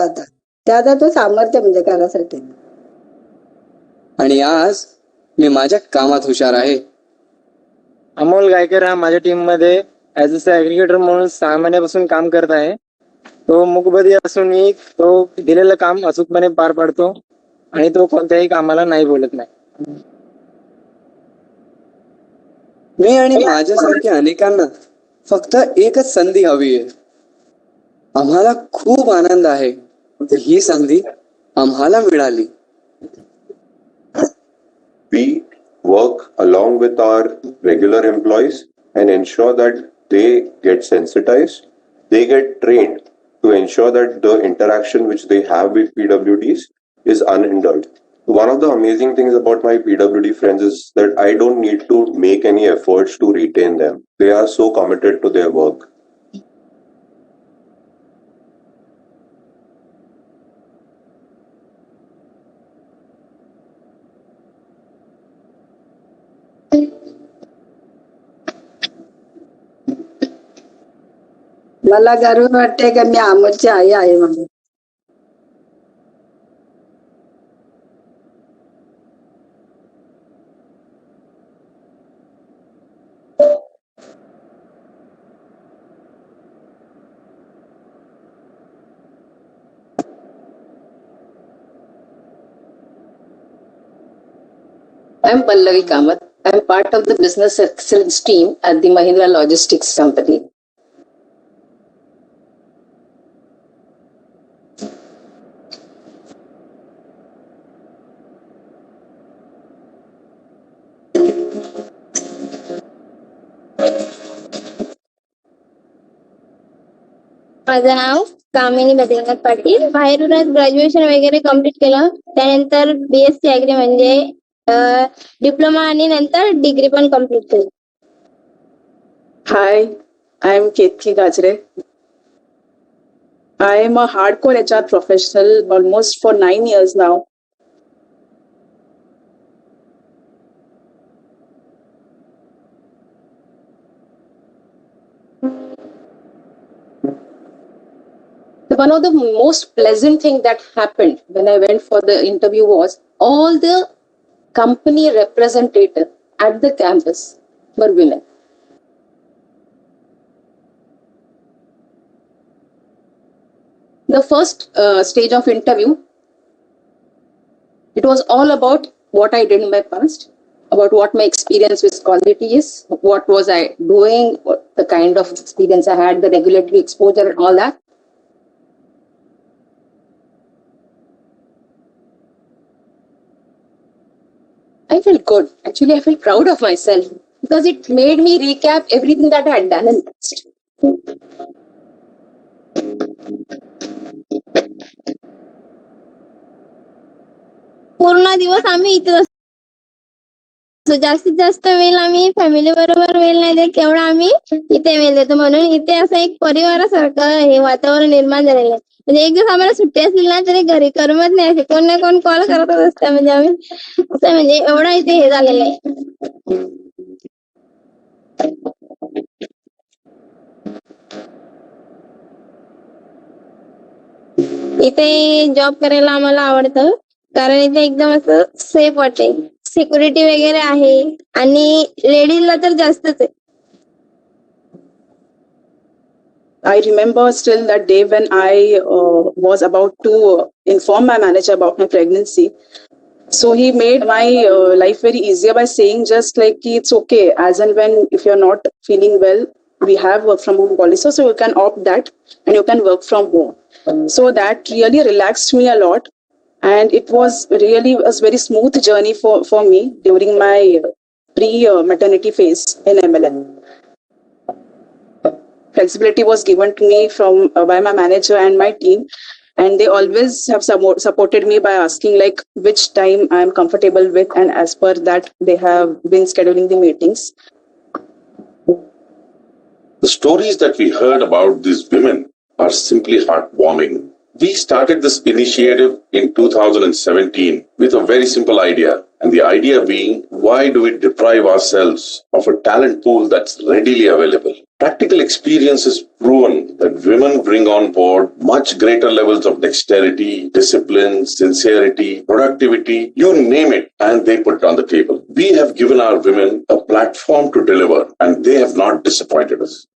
आता त्याचा तो सामर्थ्य म्हणजे करासाठी. आणि आज मी माझ्या कामात हुशार आहे. अमोल गायकर हा माझ्या टीम मध्ये ऍज अ ऍग्रिगेटर म्हणून 6 महिन्यापासून काम करत आहे. तो मूकबधिर असूनही तो दिलेलं काम अचूकपणे पार पाडतो आणि तो कोणत्याही कामाला नाही बोलत नाही. मी आणि माझ्यासारख्या अनेकांना फक्त एकच संधी हवी आहे. आम्हाला खूप आनंद आहे ही संधी आम्हाला मिळाली. We work along with our regular employees and ensure that they get sensitized, they get trained to ensure that the interaction which they have with PWDs is unhindered. One of the amazing things about my PWD friends is that I don't need to make any efforts to retain them. They are so committed to their work. मला गर्व वाटते की मी अमोलची आई आहे म्हणून. I'm Pallavi Kamath. I'm part of the business excellence team at the Mahindra Logistics company. माझं नाव कामिनी बद्रीनाथ पाटील. बाहेरूनच graduation वगैरे complete केलं. त्यानंतर BSc ऍग्री म्हणजे डिप्लोमा आणि नंतर डिग्री पण कम्प्लीट केली. Hi, I'm Ketki Gajre. I am a hardcore HR professional almost for 9 years now. One of the most pleasant thing that happened when I went for the interview was all the company representatives at the campus were women. The first stage of interview, it was all about what I did in my past, about what my experience with quality is, what was I doing, what the kind of experience I had, the regulatory exposure and all that. I felt good. Actually, I felt proud of myself because it made me recap everything that I had done in the past. पूर्ण दिवस आम्ही इथे असतो. जास्तीत जास्त वेळ आम्ही family बरोबर वेळ नाही देत, तेवढा आम्ही इथे वेळ देतो. म्हणून इथे असं एक परिवारासारखं हे वातावरण निर्माण झालेलं आहे. म्हणजे एक दिवस आम्हाला सुट्टी असली ना तरी घरी करमत नाही, असे कोण ना कोण कॉल करतच असतं. म्हणजे आम्ही असं म्हणजे एवढा इथे हे झालेलं आहे. इथे जॉब करायला आम्हाला आवडतं कारण इथे एकदम असं सेफ वाटते. सिक्युरिटी वगैरे आहे आणि लेडीजला तर जास्तच आहे. I remember still that day when I was about to inform my manager about my pregnancy. So he made my life very easier by saying just like it's okay, as and when if you're not feeling well, we have work from home policy, so you can opt that and you can work from home. So that really relaxed me a lot, and it was really a very smooth journey for me during my pre-maternity phase in MLN. Flexibility was given to me by my manager and my team, and they always have supported me by asking like which time I am comfortable with, and as per that they have been scheduling the meetings. The stories that we heard about these women are simply heartwarming. We started this initiative in 2017 with a very simple idea, and the idea being, why do we deprive ourselves of a talent pool that's readily available? Practical experience has proven that women bring on board much greater levels of dexterity, discipline, sincerity, productivity, you name it, and they put it on the table. We have given our women a platform to deliver, and they have not disappointed us.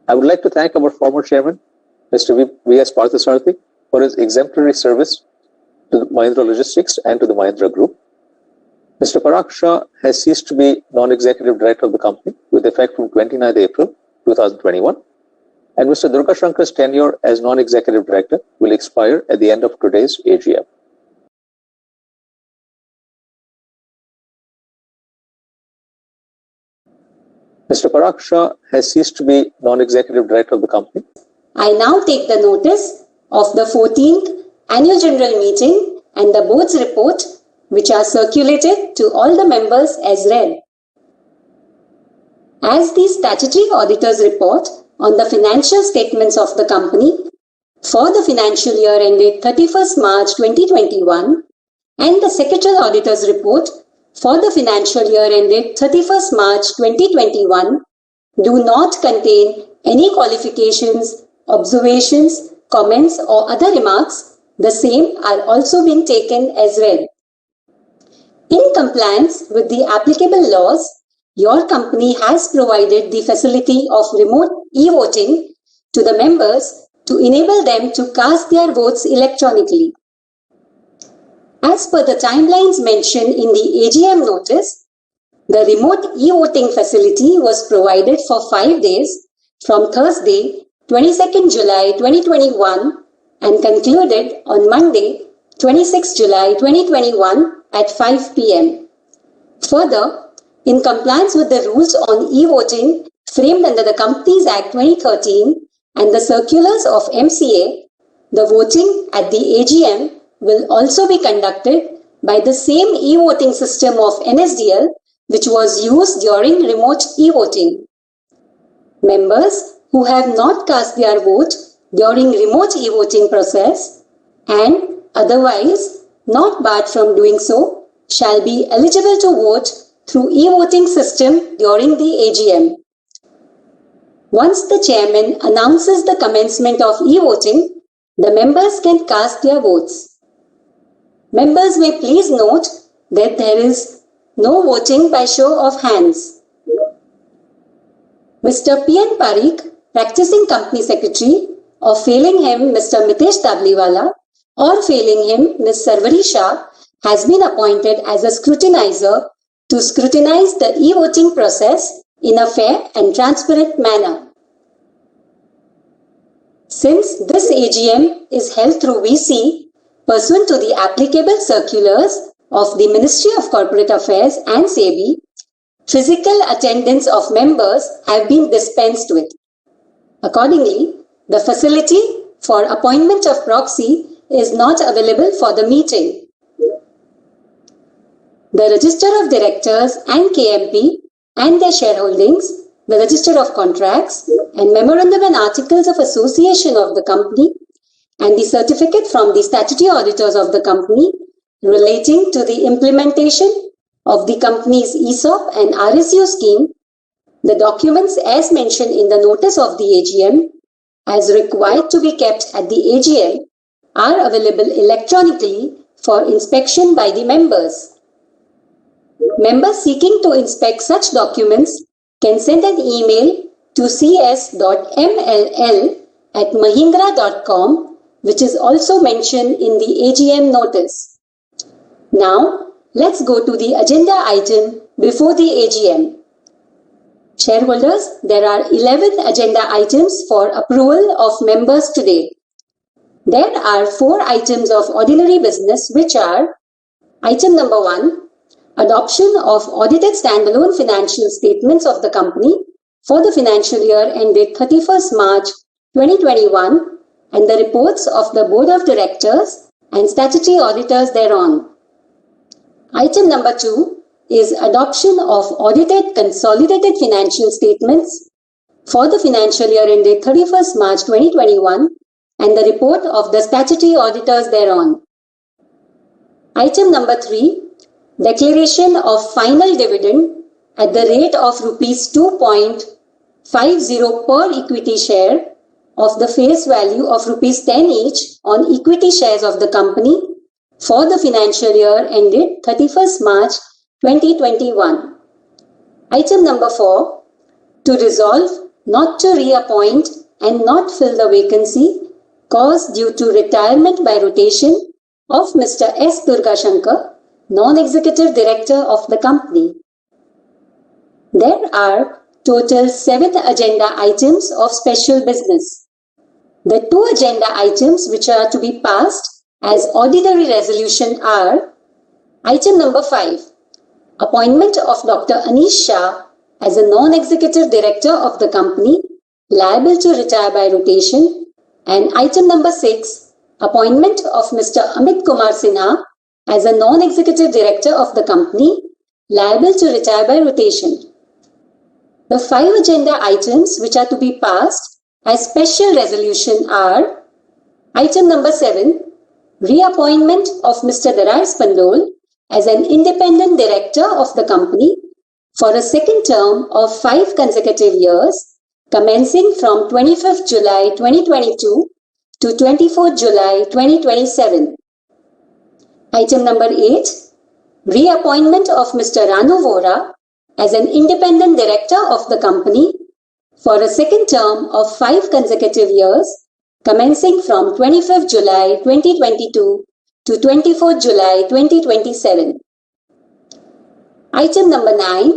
I would like to thank our former chairman, Mr. V.S. Parthasarathy, for his exemplary service to the Mahindra Logistics and to the Mahindra Group. Mr. Parag Shah has ceased to be non-executive director of the company with effect from 29th April 2021, and Mr. Durga Shankar's tenure as non-executive director will expire at the end of today's AGM. Mr. Parag Shah has ceased to be non-executive director of the company. I now take the notice of the 14th Annual General Meeting and the Board's report, which are circulated to all the members as read. As the Statutory Auditor's report on the financial statements of the company for the financial year ended 31st March 2021 and the Secretarial Auditor's report for the financial year ended 31st March 2021 do not contain any qualifications, observations, comments or other remarks, the same are also being taken as read. In compliance with the applicable laws, your company has provided the facility of remote e-voting to the members to enable them to cast their votes electronically. As per the timelines mentioned in the AGM notice, the remote e-voting facility was provided for 5 days from Thursday, 22nd July 2021 and concluded on Monday, 26 July 2021 at 5 p.m. Further, in compliance with the rules on e-voting framed under the Companies Act 2013 and the circulars of MCA, the voting at the AGM will also be conducted by the same e-voting system of NSDL which was used during remote e-voting. Members who have not cast their vote during remote e-voting process and otherwise not barred from doing so shall be eligible to vote through e-voting system during the AGM. Once the chairman announces the commencement of e-voting, the members can cast their votes. Members may please note that there is no voting by show of hands. Mr. P.N. Parikh, practicing company secretary, or failing him Mr. Mitesh Tabliwala, or failing him Ms. Sarvari Shah, has been appointed as a scrutinizer to scrutinize the e-voting process in a fair and transparent manner. Since this AGM is held through VC, pursuant to the applicable circulars of the Ministry of Corporate Affairs and SEBI, physical attendance of members have been dispensed with. Accordingly, the facility for appointment of proxy is not available for the meeting. The Register of Directors and KMP and their shareholdings, the Register of Contracts and Memorandum and Articles of Association of the company and the certificate from the statutory auditors of the company relating to the implementation of the company's ESOP and RSU scheme, the documents as mentioned in the notice of the AGM as required to be kept at the AGM are available electronically for inspection by the members. Members seeking to inspect such documents can send an email to cs.mll@mahindra.com, which is also mentioned in the AGM notice. Now, let's go to the agenda item before the AGM. Shareholders, there are 11 agenda items for approval of members today. There are 4 items of ordinary business, which are: item number 1, adoption of audited standalone financial statements of the company for the financial year ended 31st March 2021 and the reports of the Board of Directors and statutory auditors thereon. Item number 2 is adoption of audited consolidated financial statements for the financial year ended 31st March 2021 and the report of the statutory auditors thereon. Item number 3, declaration of final dividend at the rate of rupees 2.50 per equity share of the face value of rupees 10 each on equity shares of the company for the financial year ended 31st March 2021. Item number 4, to resolve not to reappoint and not fill the vacancy caused due to retirement by rotation of Mr. S. Durgashankar, Non-Executive Director of the company. There are total 7 agenda items of special business. The 2 agenda items which are to be passed as ordinary resolution are: item number 5, appointment of Dr. Anish Shah as a non-executive director of the company liable to retire by rotation, and item number 6, appointment of Mr. Amit Kumar Sinha as a non-executive director of the company liable to retire by rotation. The 5 agenda items which are to be passed as special resolution are: item number 7, reappointment of Mr. Darar Spandol as an independent director of the company for a second term of 5 consecutive years, commencing from 25th July 2022 to 24th July 2027. Item number 8, reappointment of Mr. Ranu Vora as an independent director of the company for a second term of 5 consecutive years, commencing from 25th July 2022 to 24th July 2027. Item number 9,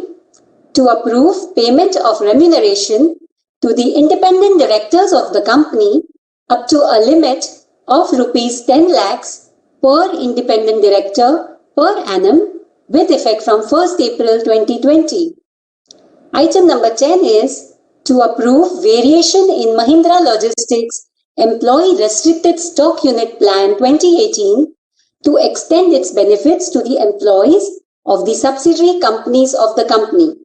to approve payment of remuneration to the independent directors of the company up to a limit of rupees 10 lakhs per independent director per annum with effect from 1st April 2020. Item number 10 is to approve variation in Mahindra Logistics Employee Restricted Stock Unit Plan 2018 to extend its benefits to the employees of the subsidiary companies of the company.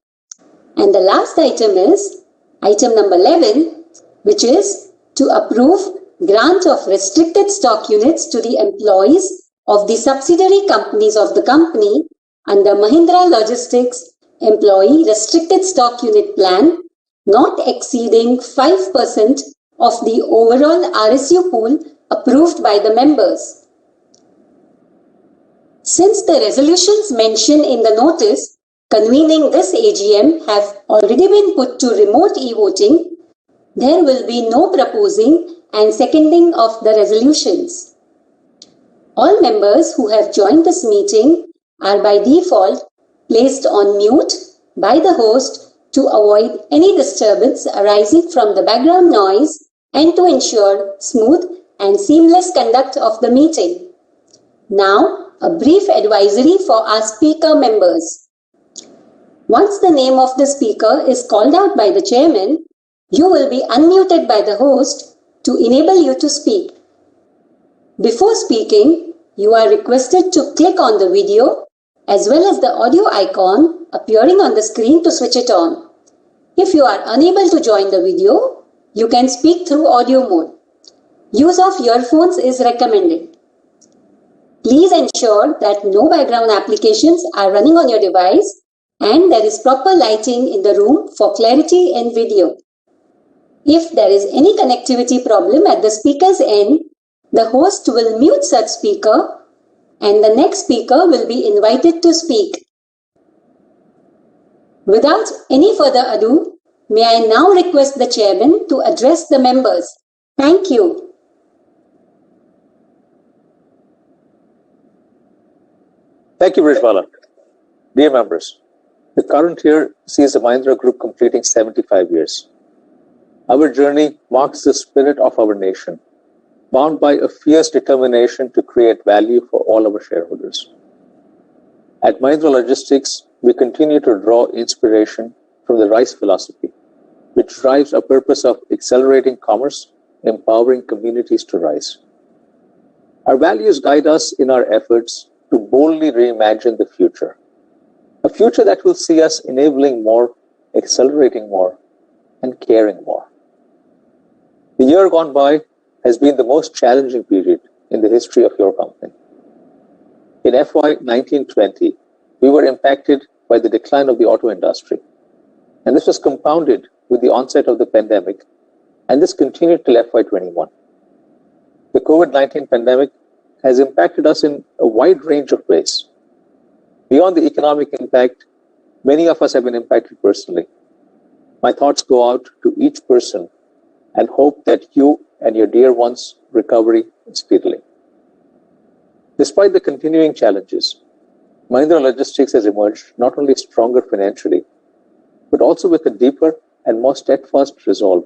And the last item is item number 11, which is to approve grant of restricted stock units to the employees of the subsidiary companies of the company under Mahindra Logistics Employee Restricted Stock Unit Plan not exceeding 5% of the overall RSU pool approved by the members. Since the resolutions mentioned in the notice convening this AGM have already been put to remote e-voting, there will be no proposing and seconding of the resolutions. All members who have joined this meeting are by default placed on mute by the host to avoid any disturbance arising from the background noise and to ensure smooth and seamless conduct of the meeting. Now, a brief advisory for our speaker members. Once the name of the speaker is called out by the chairman, you will be unmuted by the host to enable you to speak. Before speaking, you are requested to click on the video as well as the audio icon appearing on the screen to switch it on. If you are unable to join the video, you can speak through audio mode. Use of earphones is recommended. Please ensure that no background applications are running on your device and there is proper lighting in the room for clarity in video. If there is any connectivity problem at the speaker's end, the host will mute such speaker and the next speaker will be invited to speak. Without any further ado, may I now request the chairman to address the members. Thank you. Thank you, Brijbala. Dear members, the current year sees the Mahindra Group completing 75 years. Our journey marks the spirit of our nation, bound by a fierce determination to create value for all our shareholders. At Mahindra Logistics, we continue to draw inspiration from the RISE philosophy, which drives a purpose of accelerating commerce, empowering communities to rise. Our values guide us in our efforts to boldly reimagine the future, a future that will see us enabling more, accelerating more, and caring more. The year gone by has been the most challenging period in the history of your company. In FY 1920, we were impacted by the decline of the auto industry, and this was compounded with the onset of the pandemic, and this continued till FY 21. The COVID-19 pandemic has impacted us in a wide range of ways. Beyond the economic impact, many of us have been impacted personally. My thoughts go out to each person and hope that you and your dear ones recover speedily. Despite the continuing challenges, Mahindra Logistics has emerged not only stronger financially, but also with a deeper and more steadfast resolve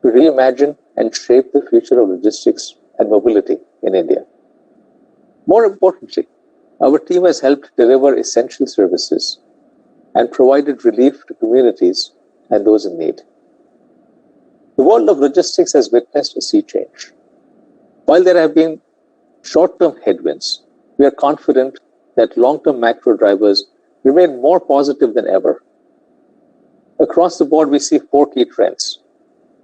to reimagine and shape the future of logistics and mobility in India. More importantly, our team has helped deliver essential services and provided relief to communities and those in need. The world of logistics has witnessed a sea change. While there have been short-term headwinds, we are confident that long-term macro drivers remain more positive than ever. Across the board, we see 4 key trends: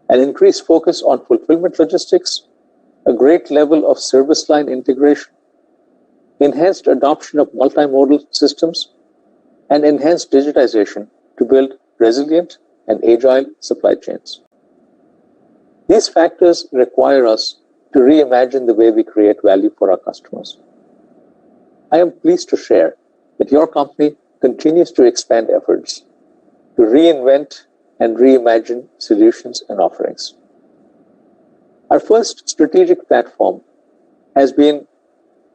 an increased focus on fulfillment logistics, a great level of service line integration, enhanced adoption of multimodal systems, and enhanced digitization to build resilient and agile supply chains. These factors require us to reimagine the way we create value for our customers. I am pleased to share that your company continues to expand efforts to reinvent and reimagine solutions and offerings. Our first strategic platform has been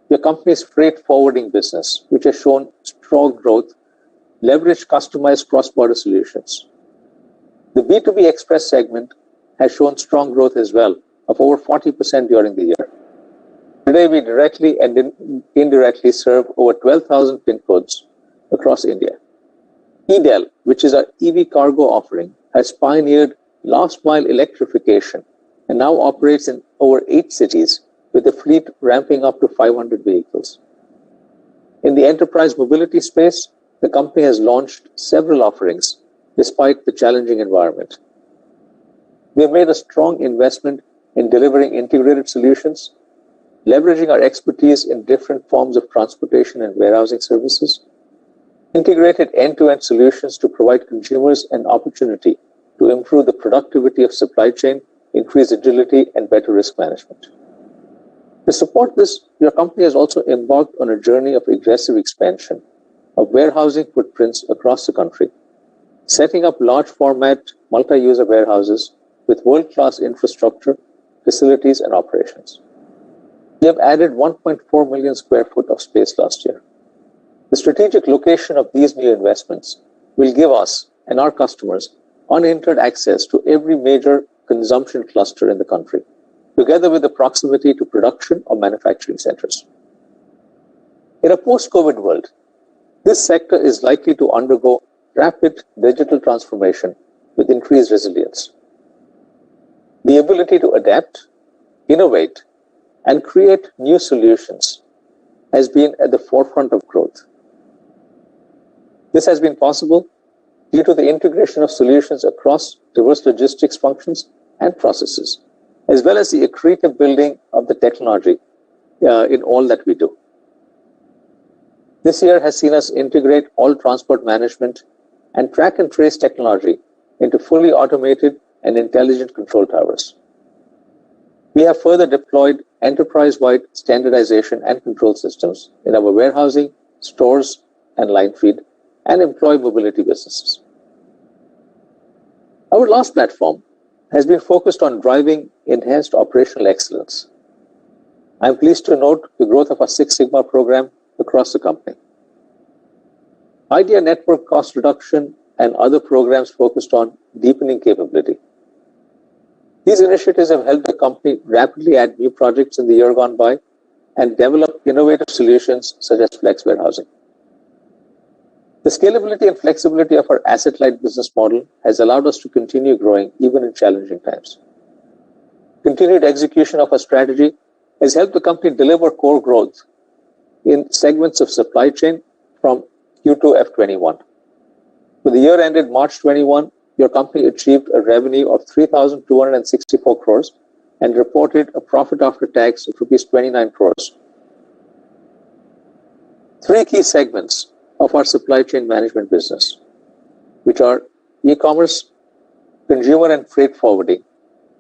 your company's freight forwarding business, which has shown strong growth, leveraged customized cross-border solutions. The B2B Express segment has shown strong growth as well, of over 40% during the year. Today, we directly and indirectly serve over 12,000 pin codes across India. EDEL, which is our EV cargo offering, has pioneered last-mile electrification and now operates in over 8 cities, with the fleet ramping up to 500 vehicles. In the enterprise mobility space, the company has launched several offerings despite the challenging environment. We have made a strong investment in delivering integrated solutions, leveraging our expertise in different forms of transportation and warehousing services, integrated end-to-end solutions to provide consumers an opportunity to improve the productivity of supply chain, increase agility, and better risk management. To support this, your company has also embarked on a journey of aggressive expansion of warehousing footprints across the country, setting up large format multi-user warehouses with world-class infrastructure, facilities, and operations. We have added 1.4 million square foot of space last year. The strategic location of these new investments will give us and our customers unhindered access to every major consumption cluster in the country, together with the proximity to production or manufacturing centers. In a post-COVID world, this sector is likely to undergo rapid digital transformation with increased resilience. The ability to adapt, innovate, and create new solutions has been at the forefront of growth. This has been possible due to the integration of solutions across diverse logistics functions and processes, as well as the accretive building of the technology in all that we do. This year has seen us integrate all transport management and track and trace technology into fully automated and intelligent control towers. We have further deployed enterprise-wide standardization and control systems in our warehousing, stores, and line feed, and employee mobility businesses. Our last platform has been focused on driving enhanced operational excellence. I am pleased to note the growth of our Six Sigma program across the company. Idea network cost reduction and other programs focused on deepening capability. These initiatives have helped the company rapidly add new projects in the year gone by and develop innovative solutions such as flex warehousing. The scalability and flexibility of our asset-light business model has allowed us to continue growing even in challenging times. Continued execution of our strategy has helped the company deliver core growth in segments of supply chain from Q2 F21. For the year ended March 21, your company achieved a revenue of 3,264 crores and reported a profit after tax of rupees 29 crores. 3 key segments of our supply chain management business, which are e-commerce, consumer and freight forwarding,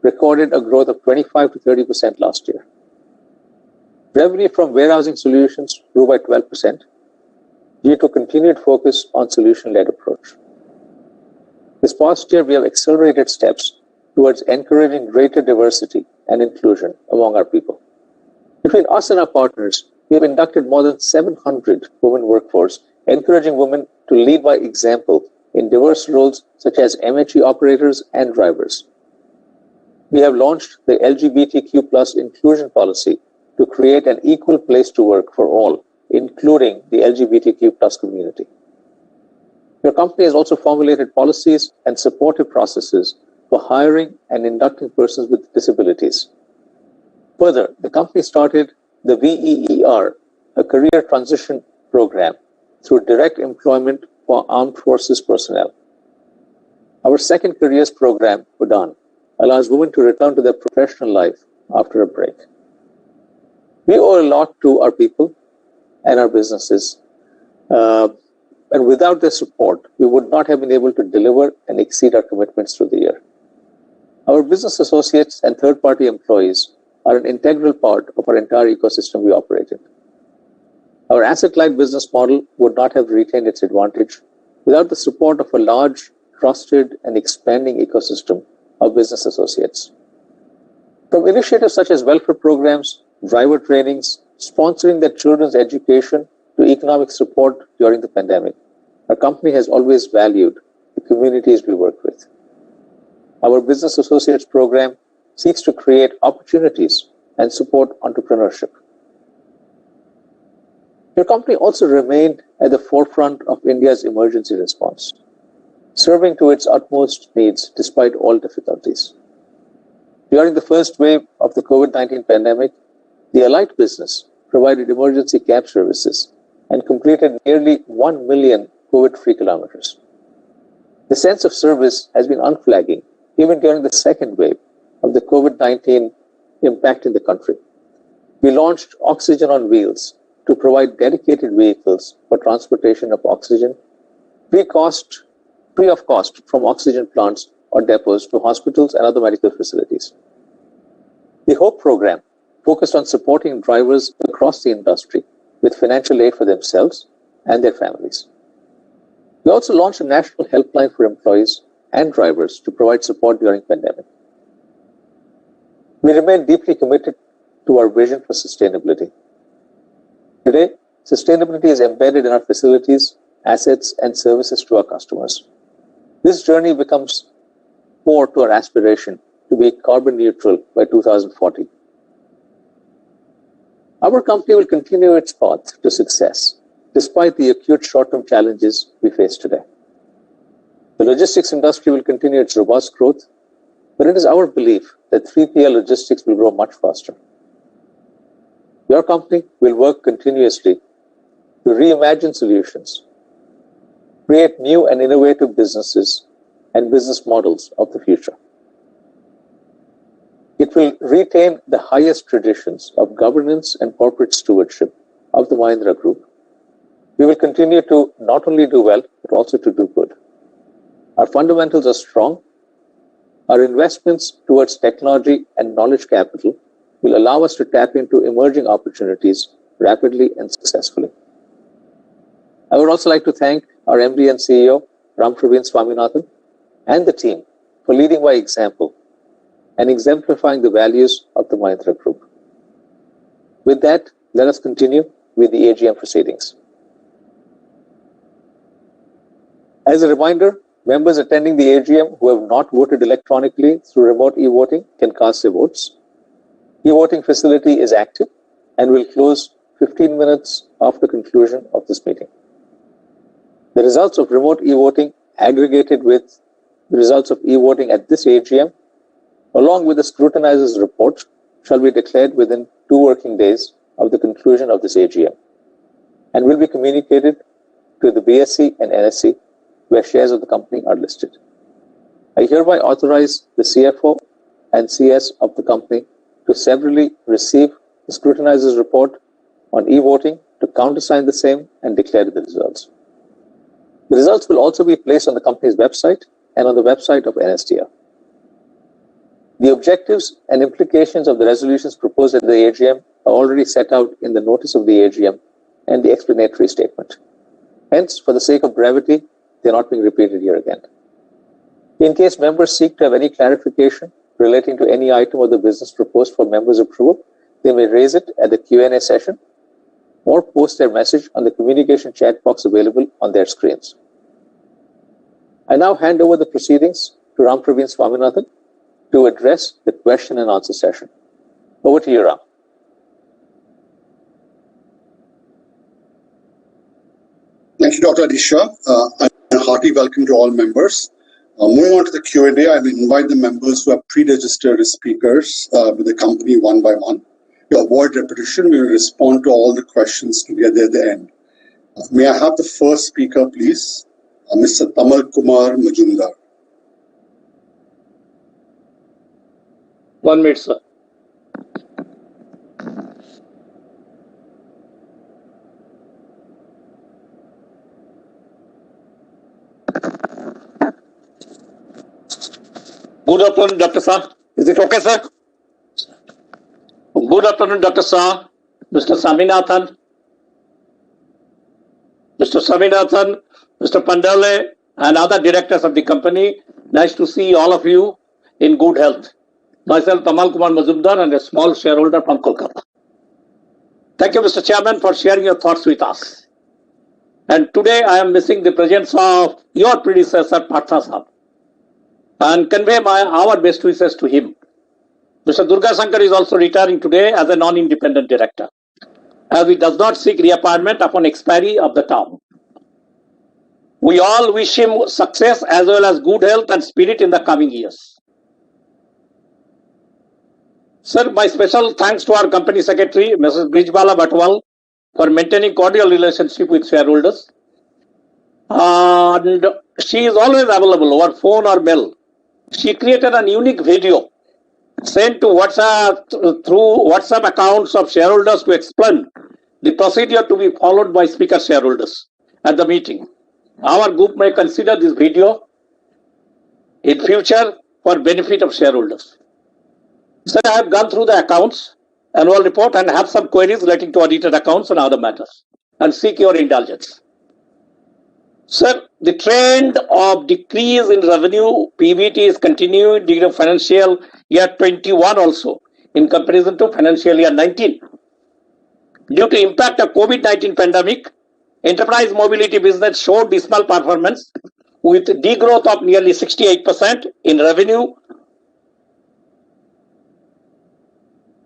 recorded a growth of 25 to 30% last year. Revenue from warehousing solutions grew by 12% due to continued focus on solution-led approach. This past year, we have accelerated steps towards encouraging greater diversity and inclusion among our people. Between us and our partners, we have inducted more than 700 women workforce, encouraging women to lead by example in diverse roles such as MHE operators and drivers. We have launched the LGBTQ plus inclusion policy to create an equal place to work for all, including the LGBTQ plus community. Your company has also formulated policies and supportive processes for hiring and inducting persons with disabilities. Further, the company started the VEER, a career transition program through direct employment for armed forces personnel. Our second careers program, UDAN, allows women to return to their professional life after a break. We owe a lot to our people and our businesses, and without their support, we would not have been able to deliver and exceed our commitments through the year. Our business associates and third-party employees are an integral part of our entire ecosystem we operate in. Our asset-light business model would not have retained its advantage without the support of a large, trusted, and expanding ecosystem of business associates. From initiatives such as welfare programs, driver trainings, sponsoring their children's education, to economic support during the pandemic, our company has always valued the communities we work with. Our Business Associates program seeks to create opportunities and support entrepreneurship. Your company also remained at the forefront of India's emergency response, serving to its utmost needs despite all difficulties. During the first wave of the COVID-19 pandemic, the Allied business provided emergency cab services and completed nearly 1 million COVID-free kilometers. The sense of service has been unflagging even during the second wave of the COVID-19 impact in the country. We launched Oxygen on Wheels to provide dedicated vehicles for transportation of oxygen, free of cost from oxygen plants or depots to hospitals and other medical facilities. The HOPE program focused on supporting drivers across the industry with financial aid for themselves and their families. We also launched a national helpline for employees and drivers to provide support during the pandemic. We remain deeply committed to our vision for sustainability. Today, sustainability is embedded in our facilities, assets, and services to our customers. This journey becomes core to our aspiration to be carbon neutral by 2040. Our company will continue its path to success despite the acute short-term challenges we face today. The logistics industry will continue its robust growth, but it is our belief that 3PL logistics will grow much faster. Your company will work continuously to reimagine solutions, create new and innovative businesses and business models of the future. It will retain the highest traditions of governance and corporate stewardship of the Mahindra Group. We will continue to not only do well, but also to do good. Our fundamentals are strong. Our investments towards technology and knowledge capital will allow us to tap into emerging opportunities rapidly and successfully. I would also like to thank our MD and CEO, Ram Praveen Swaminathan, and the team for leading by example and exemplifying the values of the Mahindra Group. With that, let us continue with the AGM proceedings. As a reminder, members attending the AGM who have not voted electronically through remote e-voting can cast their votes. E-voting facility is active and will close 15 minutes after conclusion of this meeting. The results of remote e-voting aggregated with the results of e-voting at this AGM, along with the scrutinizer's report, shall be declared within 2 working days of the conclusion of this AGM and will be communicated to the BSE and NSE where shares of the company are listed. I hereby authorize the CFO and CS of the company to severally receive the scrutinizer's report on e-voting, to countersign the same and declare the results. The results will also be placed on the company's website and on the website of NSDL. The objectives and implications of the resolutions proposed at the AGM are already set out in the notice of the AGM and the explanatory statement. Hence, for the sake of brevity, they are not being repeated here again. In case members seek to have any clarification relating to any item of the business proposed for members' approval, they may raise it at the Q&A session or post their message on the communication chat box available on their screens. I now hand over the proceedings to Ram Praveen Swaminathan to address the question and answer session. Over to you, Ram. Thank you, Dr. Adisha. A hearty welcome to all members. Moving on to the Q&A, I will invite the members who have pre-registered as speakers with the company one by one. To avoid repetition, we will respond to all the questions together at the end. May I have the first speaker, please? Mr. Tamal Kumar Majumdar. 1 minute, sir. Good afternoon, Dr. Shah. Is it okay, sir? Good afternoon, Dr. Shah, Mr. Swaminathan, Mr. Pandale, and other directors of the company. Nice to see all of you in good health. Myself, Tamal Kumar Majumdar, and a small shareholder from Kolkata. Thank you, Mr. Chairman, for sharing your thoughts with us. And today I am missing the presence of your predecessor, Partha Sahab, and convey our best wishes to him. Mr. Durga Shankar is also retiring today as a non-independent director, as he does not seek reappointment upon expiry of the term. We all wish him success as well as good health and spirit in the coming years. Sir, my special thanks to our company secretary, Mrs. Brijbala Batwal, for maintaining cordial relationship with shareholders. And she is always available over phone or mail. She created a unique video sent to WhatsApp through WhatsApp accounts of shareholders to explain the procedure to be followed by speaker shareholders at the meeting. Our group may consider this video in future for benefit of shareholders. Sir, I have gone through the accounts, annual report, and have some queries relating to audited accounts and other matters, and seek your indulgence. Sir, the trend of decrease in revenue PBT is continued during the financial year 21 also, in comparison to financial year 19. Due to impact of COVID-19 pandemic, enterprise mobility business showed dismal performance with degrowth of nearly 68% in revenue,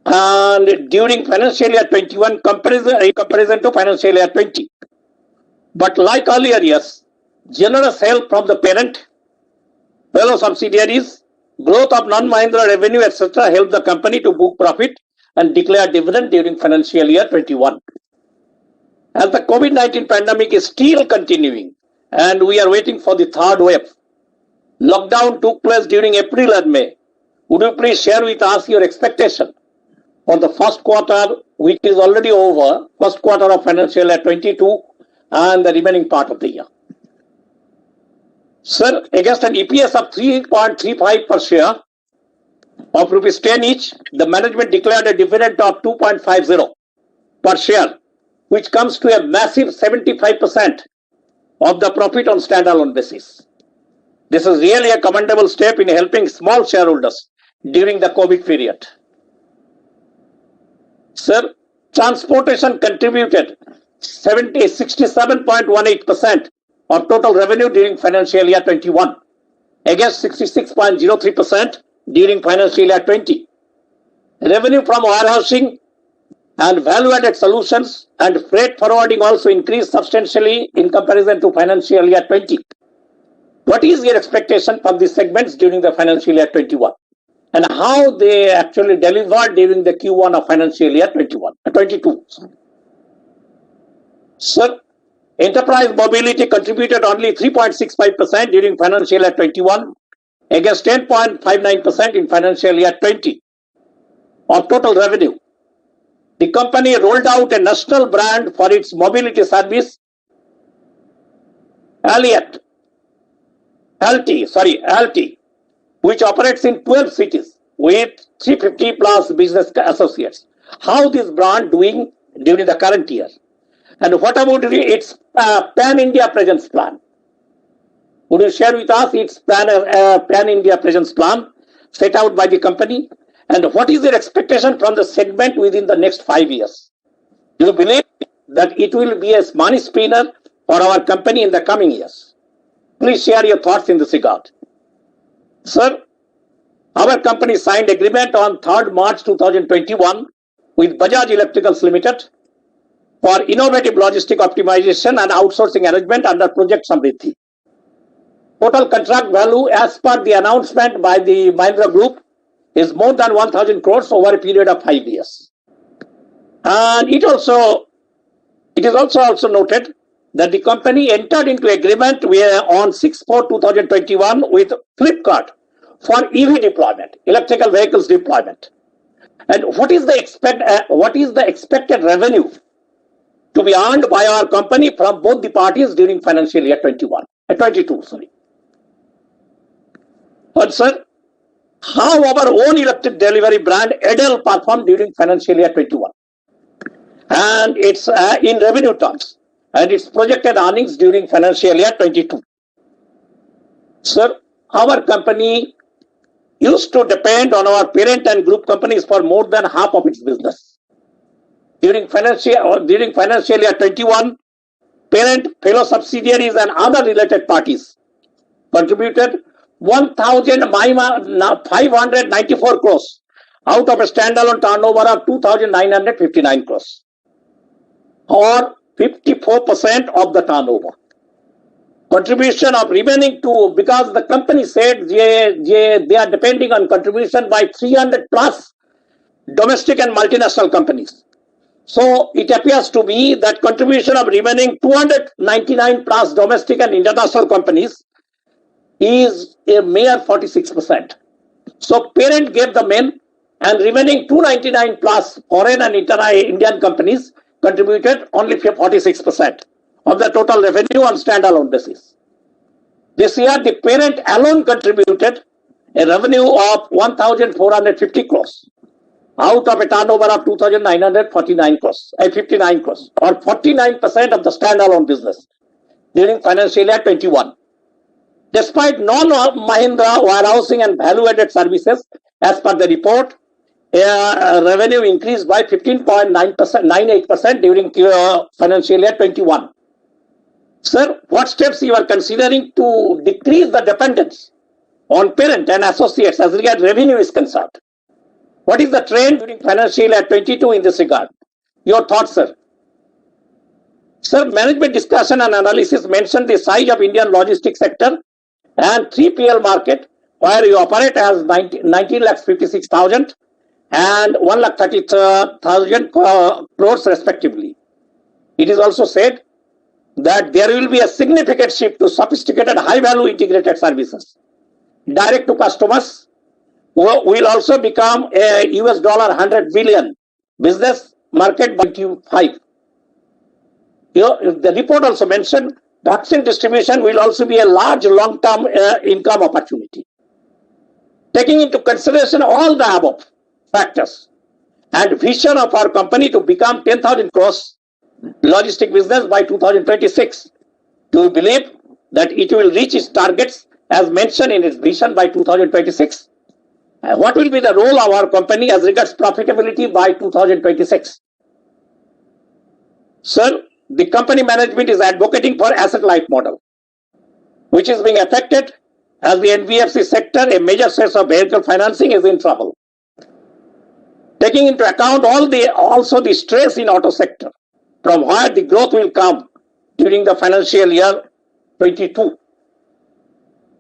and during financial year 21 in comparison to financial year 20. But like earlier years, generous help from the parent, fellow subsidiaries, growth of non-Mahindra revenue, etc. helped the company to book profit and declare dividend during financial year 21. As the COVID-19 pandemic is still continuing and we are waiting for the third wave, lockdown took place during April and May. Would you please share with us your expectation for the first quarter, which is already over, first quarter of financial year 22 and the remaining part of the year? Sir, against an EPS of 3.35 per share of rupees 10 each, the management declared a dividend of 2.50 per share, which comes to a massive 75% of the profit on standalone basis. This is really a commendable step in helping small shareholders during the COVID period. Sir, transportation contributed 67.18% of total revenue during financial year 21 against 66.03% during financial year 20. Revenue from warehousing and value-added solutions and freight forwarding also increased substantially in comparison to financial year 20. What is your expectation from these segments during the financial year 21? And how they actually delivered during the Q1 of financial year 22. Sir, enterprise mobility contributed only 3.65% during financial year 21 against 10.59% in financial year 20 of total revenue. The company rolled out a national brand for its mobility service, LT, which operates in 12 cities with 350 plus business associates. How this brand doing during the current year? And what about its pan-India presence plan? Would you share with us its pan-India presence plan set out by the company? And what is your expectation from the segment within the next 5 years? Do you believe that it will be a money spinner for our company in the coming years? Please share your thoughts in this regard. Sir, our company signed agreement on 3rd March 2021 with Bajaj Electricals Limited for innovative logistic optimization and outsourcing arrangement under Project Samriddhi. Total contract value as per the announcement by the Mahindra Group is more than 1,000 crores over a period of 5 years. And it is also noted that the company entered into agreement on 6/4/2021 with Flipkart for EV deployment, electrical vehicles deployment. And what is the expected revenue to be earned by our company from both the parties during financial year 22? And sir, how our own electric delivery brand Edel performed during financial year 21, and it's in revenue terms, and its projected earnings during financial year 22. Sir, our company used to depend on our parent and group companies for more than half of its business. During financial year 21, parent, fellow subsidiaries and other related parties contributed 1,594 crores out of a standalone turnover of 2,959 crores, or 54% of the turnover. Contribution of remaining two, because the company said they are depending on contribution by 300 plus domestic and multinational companies. So it appears to be that contribution of remaining 299 plus domestic and international companies is a mere 46%. So parent gave the main, and remaining 299 plus foreign and Indian companies contributed only 46% of the total revenue on standalone basis. This year, the parent alone contributed a revenue of 1,450 crores out of a turnover of 2,949 crores, 59 crores, or 49% of the standalone business during financial year 21. Despite non-Mahindra warehousing and value-added services, as per the report, revenue increased by 15.98% during financial year 21. Sir, what steps you are considering to decrease the dependence on parent and associates as regards revenue is concerned? What is the trend during financial year 22 in this regard? Your thoughts, sir? Sir, management discussion and analysis mentioned the size of Indian logistics sector and 3PL market, where you operate as 19,56,000 and 1,30,000 crores respectively. It is also said that there will be a significant shift to sophisticated high-value integrated services. Direct to customers will also become a US $100 billion business market by 2025. The report also mentioned vaccine distribution will also be a large long-term income opportunity. Taking into consideration all the above factors and vision of our company to become 10,000 crores logistic business by 2026, do you believe that it will reach its targets as mentioned in its vision by 2026? What will be the role of our company as regards profitability by 2026? Sir, the company management is advocating for asset-light model, which is being affected as the NBFC sector, a major source of vehicle financing, is in trouble. Taking into account also the stress in auto sector, from where the growth will come during the financial year 22.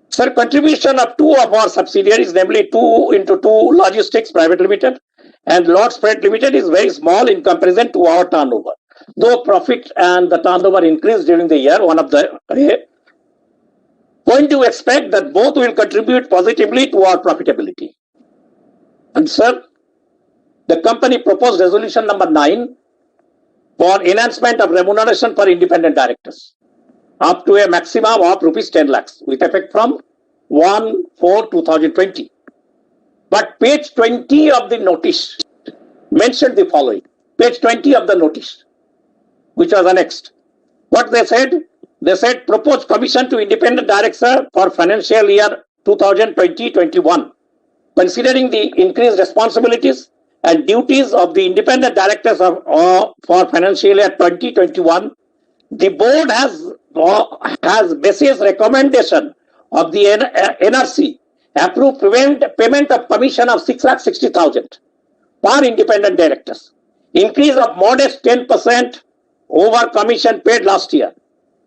Sir, contribution of two of our subsidiaries, namely 2x2 Logistics Private Limited and Lords Freight Limited, is very small in comparison to our turnover. Though profit and the turnover increased during the year, going to expect that both will contribute positively to our profitability. And sir, the company proposed resolution number 9 for enhancement of remuneration for independent directors up to a maximum of rupees 10 lakhs with effect from 1/4/2020. But page 20 of the notice mentioned the following. Page 20 of the notice, which was annexed. What they said, they said proposed commission to independent director for financial year 2020-21. Considering the increased responsibilities and duties of the independent directors for financial year 2021, the board has basis recommendation of the NRC approved payment of commission of 6,60,000 per independent directors, increase of modest 10% over commission paid last year.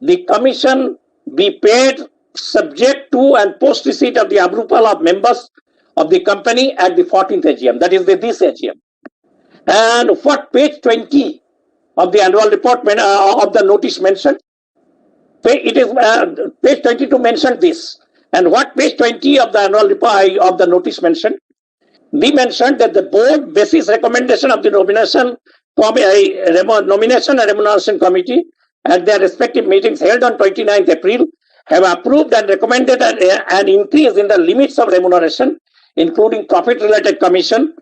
The commission be paid subject to and post receipt of the approval of members of the company at the 14th AGM, that is this AGM. And what page 20 of the annual report of the notice mentioned? It is page 22 mentioned this. And what page 20 of the annual report of the notice mentioned? We mentioned that the board basis recommendation of the nomination and remuneration committee at their respective meetings held on 29th April have approved and recommended an increase in the limits of remuneration, including profit related commission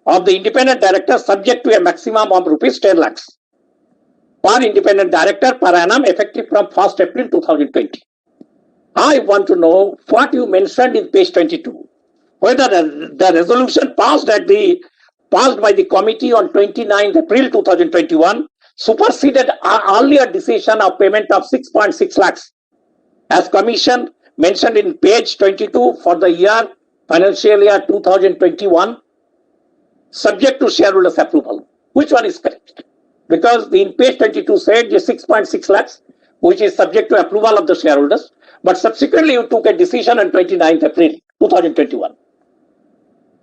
of the independent director subject to a maximum of rupees 10 lakhs per independent director per annum effective from 1st April 2020. I want to know what you mentioned in page 22. Whether the resolution passed by the committee on 29th April 2021 superseded our earlier decision of payment of 6.6 lakhs as commission mentioned in page 22 for the financial year 2021, subject to shareholders' approval. Which one is correct? Because in page 22 said the 6.6 lakhs, which is subject to approval of the shareholders, but subsequently you took a decision on 29th April 2021.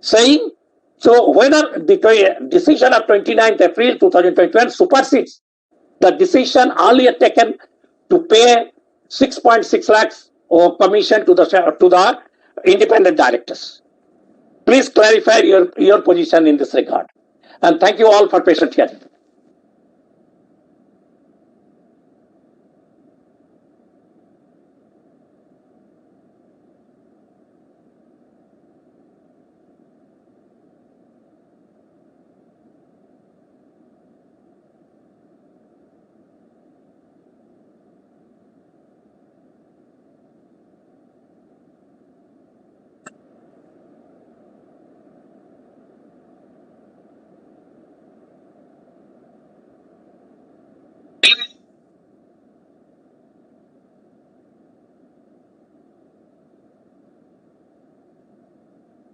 Saying, so whether the decision of 29th April 2021 supersedes the decision earlier taken to pay 6.6 lakhs of commission to the independent directors. Please clarify your position in this regard. And thank you all for patient hearing.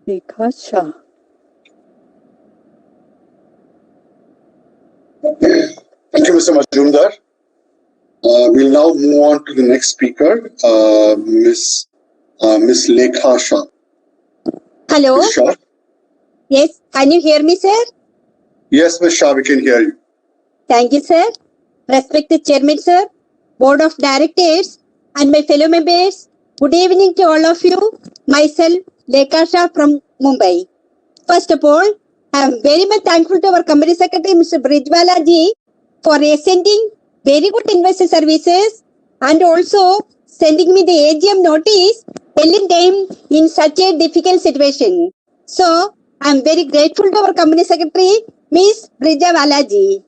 Rekha Shah. Thank you, Mr. Majumdar. We'll now move on to the next speaker, Miss Lekha Shah. Hello. Ms. Shah? Yes, can you hear me, sir? Yes, Ms. Shah, we can hear you. Thank you, sir. Respected Chairman, sir, Board of Directors, and my fellow members, good evening to all of you. Myself, Lekha Shah from Mumbai. First of all, I am very much thankful to our Company Secretary, Mr. Brijwala ji, for sending very good investor services and also sending me the AGM notice telling them in such a difficult situation. So, I am very grateful to our Company Secretary, Ms. Brijwala ji.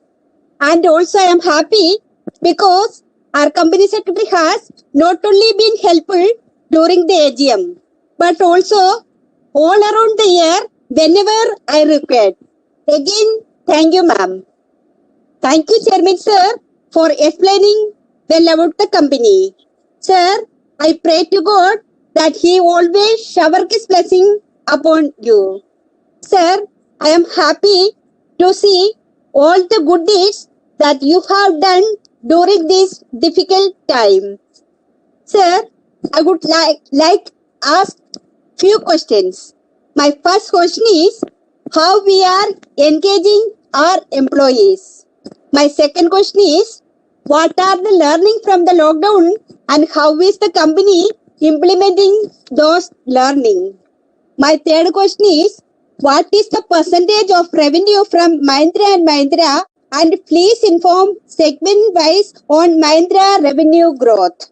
And also I am happy because our Company Secretary has not only been helpful during the AGM, but also all around the year whenever I required. Again, thank you, ma'am. Thank you, Chairman, sir, for explaining well about the company. Sir, I pray to God that He always shower His blessing upon you. Sir, I am happy to see all the good deeds that you have done during this difficult time. Sir, I would like ask few questions. My first question is how we are engaging our employees. My second question is what are the learning from the lockdown and how is the company implementing those learning. My third question is what is the percentage of revenue from Mahindra and Mahindra, and please inform segment wise on Mahindra revenue growth.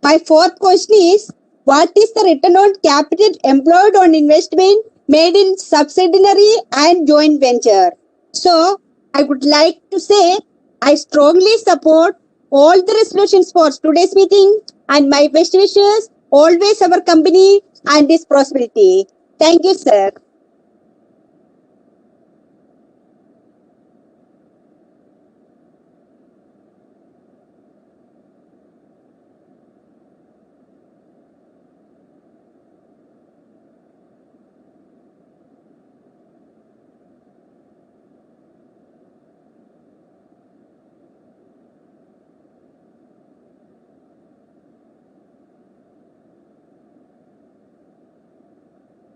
My fourth question is what is the return on capital employed on investment made in subsidiary and joint venture. So I would like to say I strongly support all the resolutions for today's meeting and my best wishes always our company and its prosperity. Thank you, sir.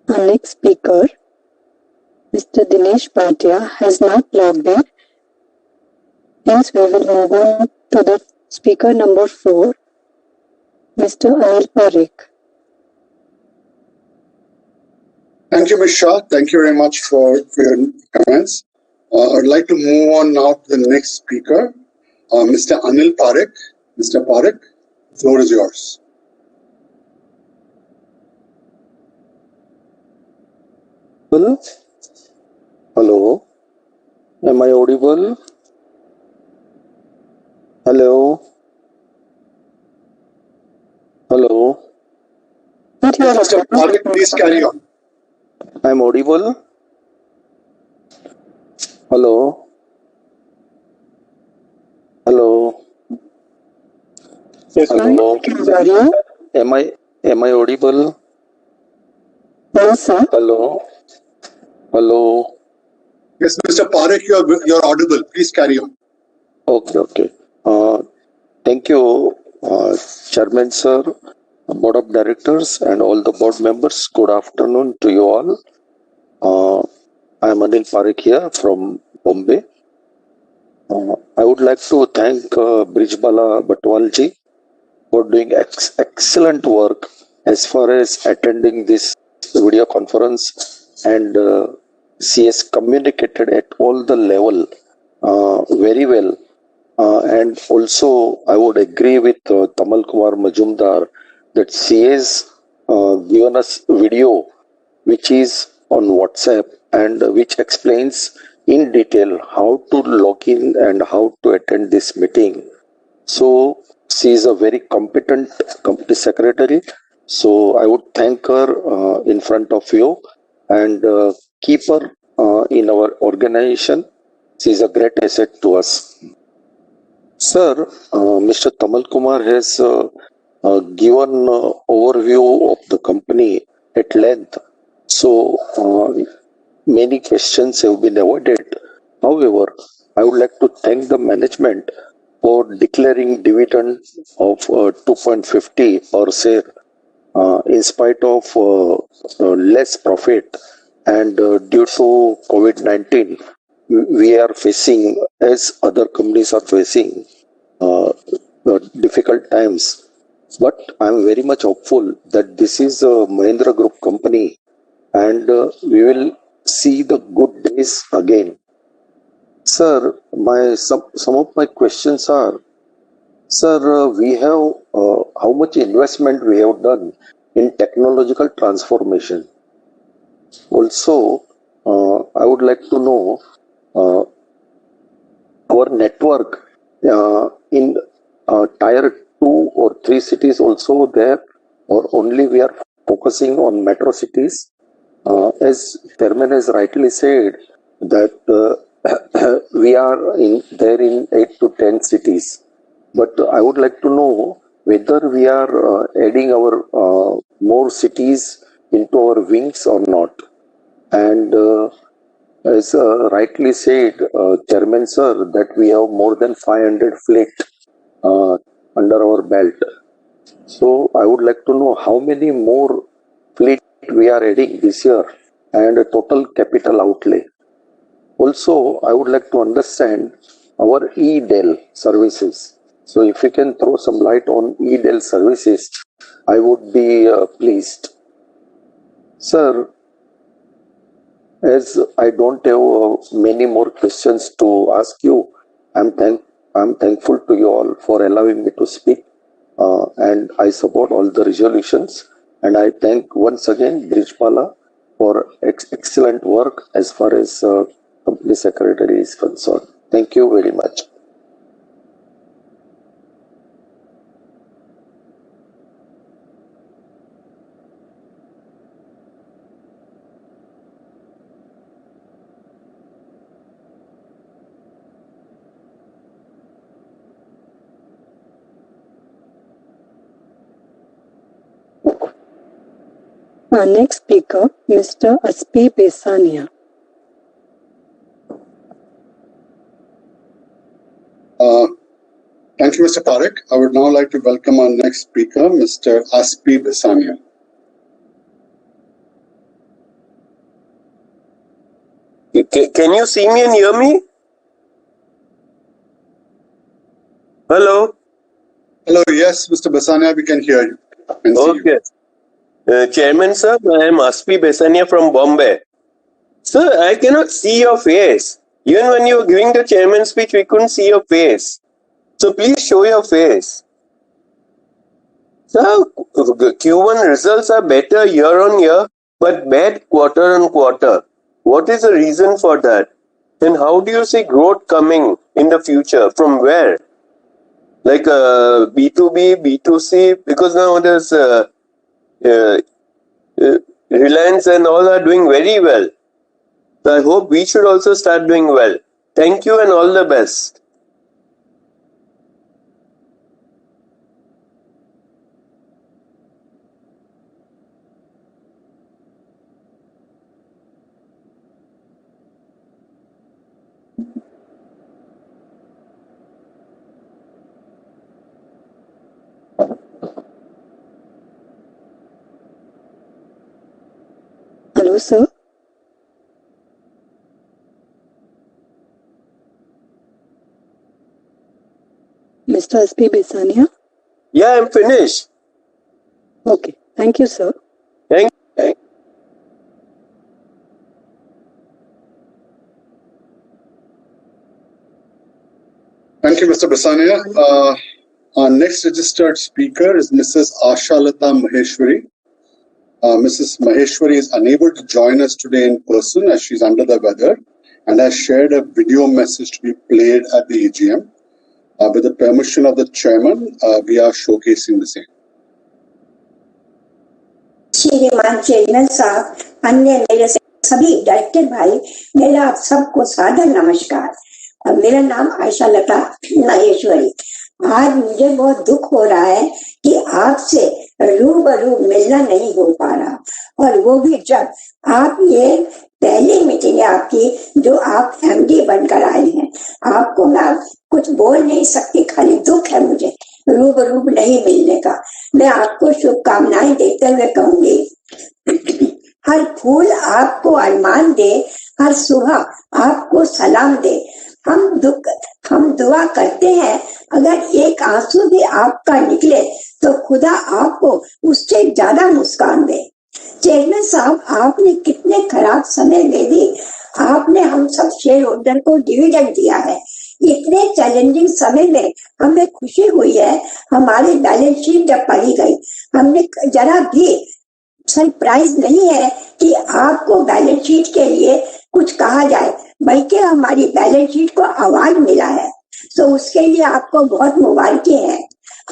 Our next speaker, Mr. Dinesh Bhatia, has not logged in. Hence, we will move on to the speaker number 4, Mr. Anil Parikh. Thank you, Ms. Shah. Thank you very much for your comments. I'd like to move on now to the next speaker, Mr. Anil Parikh. Mr. Parikh, the floor is yours. Hello, am I audible? Hello, hello. Mr. Parikh, please carry on. I'm audible. Hello, hello. Yes, Hello. Am I audible? Yes, sir. Hello, hello. Yes, Mr. Parikh, you're audible. Please carry on. Okay. Thank you, Chairman Sir, Board of Directors, and all the board members. Good afternoon to you all. I am Anil Parikh here from Bombay. I would like to thank Brijbala Batwalji for doing excellent work as far as attending this video conference, and she has communicated at all the level very well. And also, I would agree with Tamal Kumar Majumdar that she has given us video which is on WhatsApp and which explains in detail how to log in and how to attend this meeting. So she is a very competent company secretary. So I would thank her in front of you and keep her in our organization. She is a great asset to us. Sir, Mr. Tamal Kumar has given overview of the company at length. So many questions have been avoided. However, I would like to thank the management for declaring dividend of 2.50 per share in spite of less profit, and due to COVID-19 we are facing, as other companies are facing, difficult times. But I'm very much hopeful that this is a Mahindra Group company and we will see the good days again. Sir, some of my questions are, sir, we have how much investment we have done in technological transformation. Also, I would like to know our network in tier 2 or 3 cities also there, or only we are focusing on metro cities. As Chairman has rightly said that we are there in 8 to 10 cities, but I would like to know whether we are adding our more cities into our wings or not. And as rightly said, Chairman Sir, that we have more than 500 fleet under our belt. So I would like to know how many more fleet we are adding this year and total capital outlay. Also, I would like to understand our e-Del services. So if you can throw some light on e-Del services, I would be pleased. Sir, as I don't have many more questions to ask you, I'm thankful to you all for allowing me to speak, and I support all the resolutions. And I thank once again Brijbala for excellent work as far as company secretary is concerned. Thank you very much. Our next speaker, Mr. Aspi Besania. Thank you, Mr. Parekh. I would now like to welcome our next speaker, Mr. Aspi Besania. Can you see me and hear me? Hello? Hello, yes, Mr. Besania, we can hear you. And see you. Okay. Chairman sir, I am Aspi Besania from Bombay. Sir, I cannot see your face. Even when you were giving the chairman speech, we couldn't see your face. So please show your face. Sir, Q1 results are better year on year, but bad quarter on quarter. What is the reason for that? And how do you see growth coming in the future? From where? Like B2B, B2C? Because now there's Reliance and all are doing very well. So I hope we should also start doing well. Thank you and all the best. Hello, sir. Mr. S.P. Besania? Yeah, I'm finished. Okay, thank you, sir. Thank Thank you, Mr. Besania. Our next registered speaker is Mrs. Ashalata Maheshwari. Mrs. Maheshwari is unable to join us today in person as she's under the weather and has shared a video message to be played at the AGM. With the permission of the chairman, we are showcasing the same. श्रीमान chairman साहब, अन्य मेरे सभी director भाई, मेरा आप सबको सादर नमस्कार। मेरा नाम आयशा लता महेश्वरी। आज मुझे बहुत दुख हो रहा है कि आपसे रूबरू मिलना नहीं हो पा रहा, और वो भी जब आप ये पहली मीटिंग है आपकी जो आप एमडी बनकर आए हैं। आपको मैं कुछ बोल नहीं सकती, खाली दुख है मुझे रूबरू नहीं मिलने का। मैं आपको शुभकामनाएं देते हुए कहूंगी, हर फूल आपको अरमान दे, हर सुबह आपको सलाम दे। हम दुआ करते हैं अगर एक आंसू भी आपका निकले तो खुदा आपको उससे ज्यादा मुस्कान दे। चेयरमैन साहब, आपने कितने खराब समय में भी आपने हम सब शेयर होल्डर को डिविडेंड दिया है। इतने चैलेंजिंग समय में हमें खुशी हुई है, हमारी बैलेंस शीट जब पढ़ी गई हमने जरा भी सरप्राइज नहीं है कि आपको बैलेंस शीट के लिए कुछ कहा जाए, बल्कि हमारी बैलेंस शीट को अवार्ड मिला है। तो उसके लिए आपको बहुत मुबारकें हैं।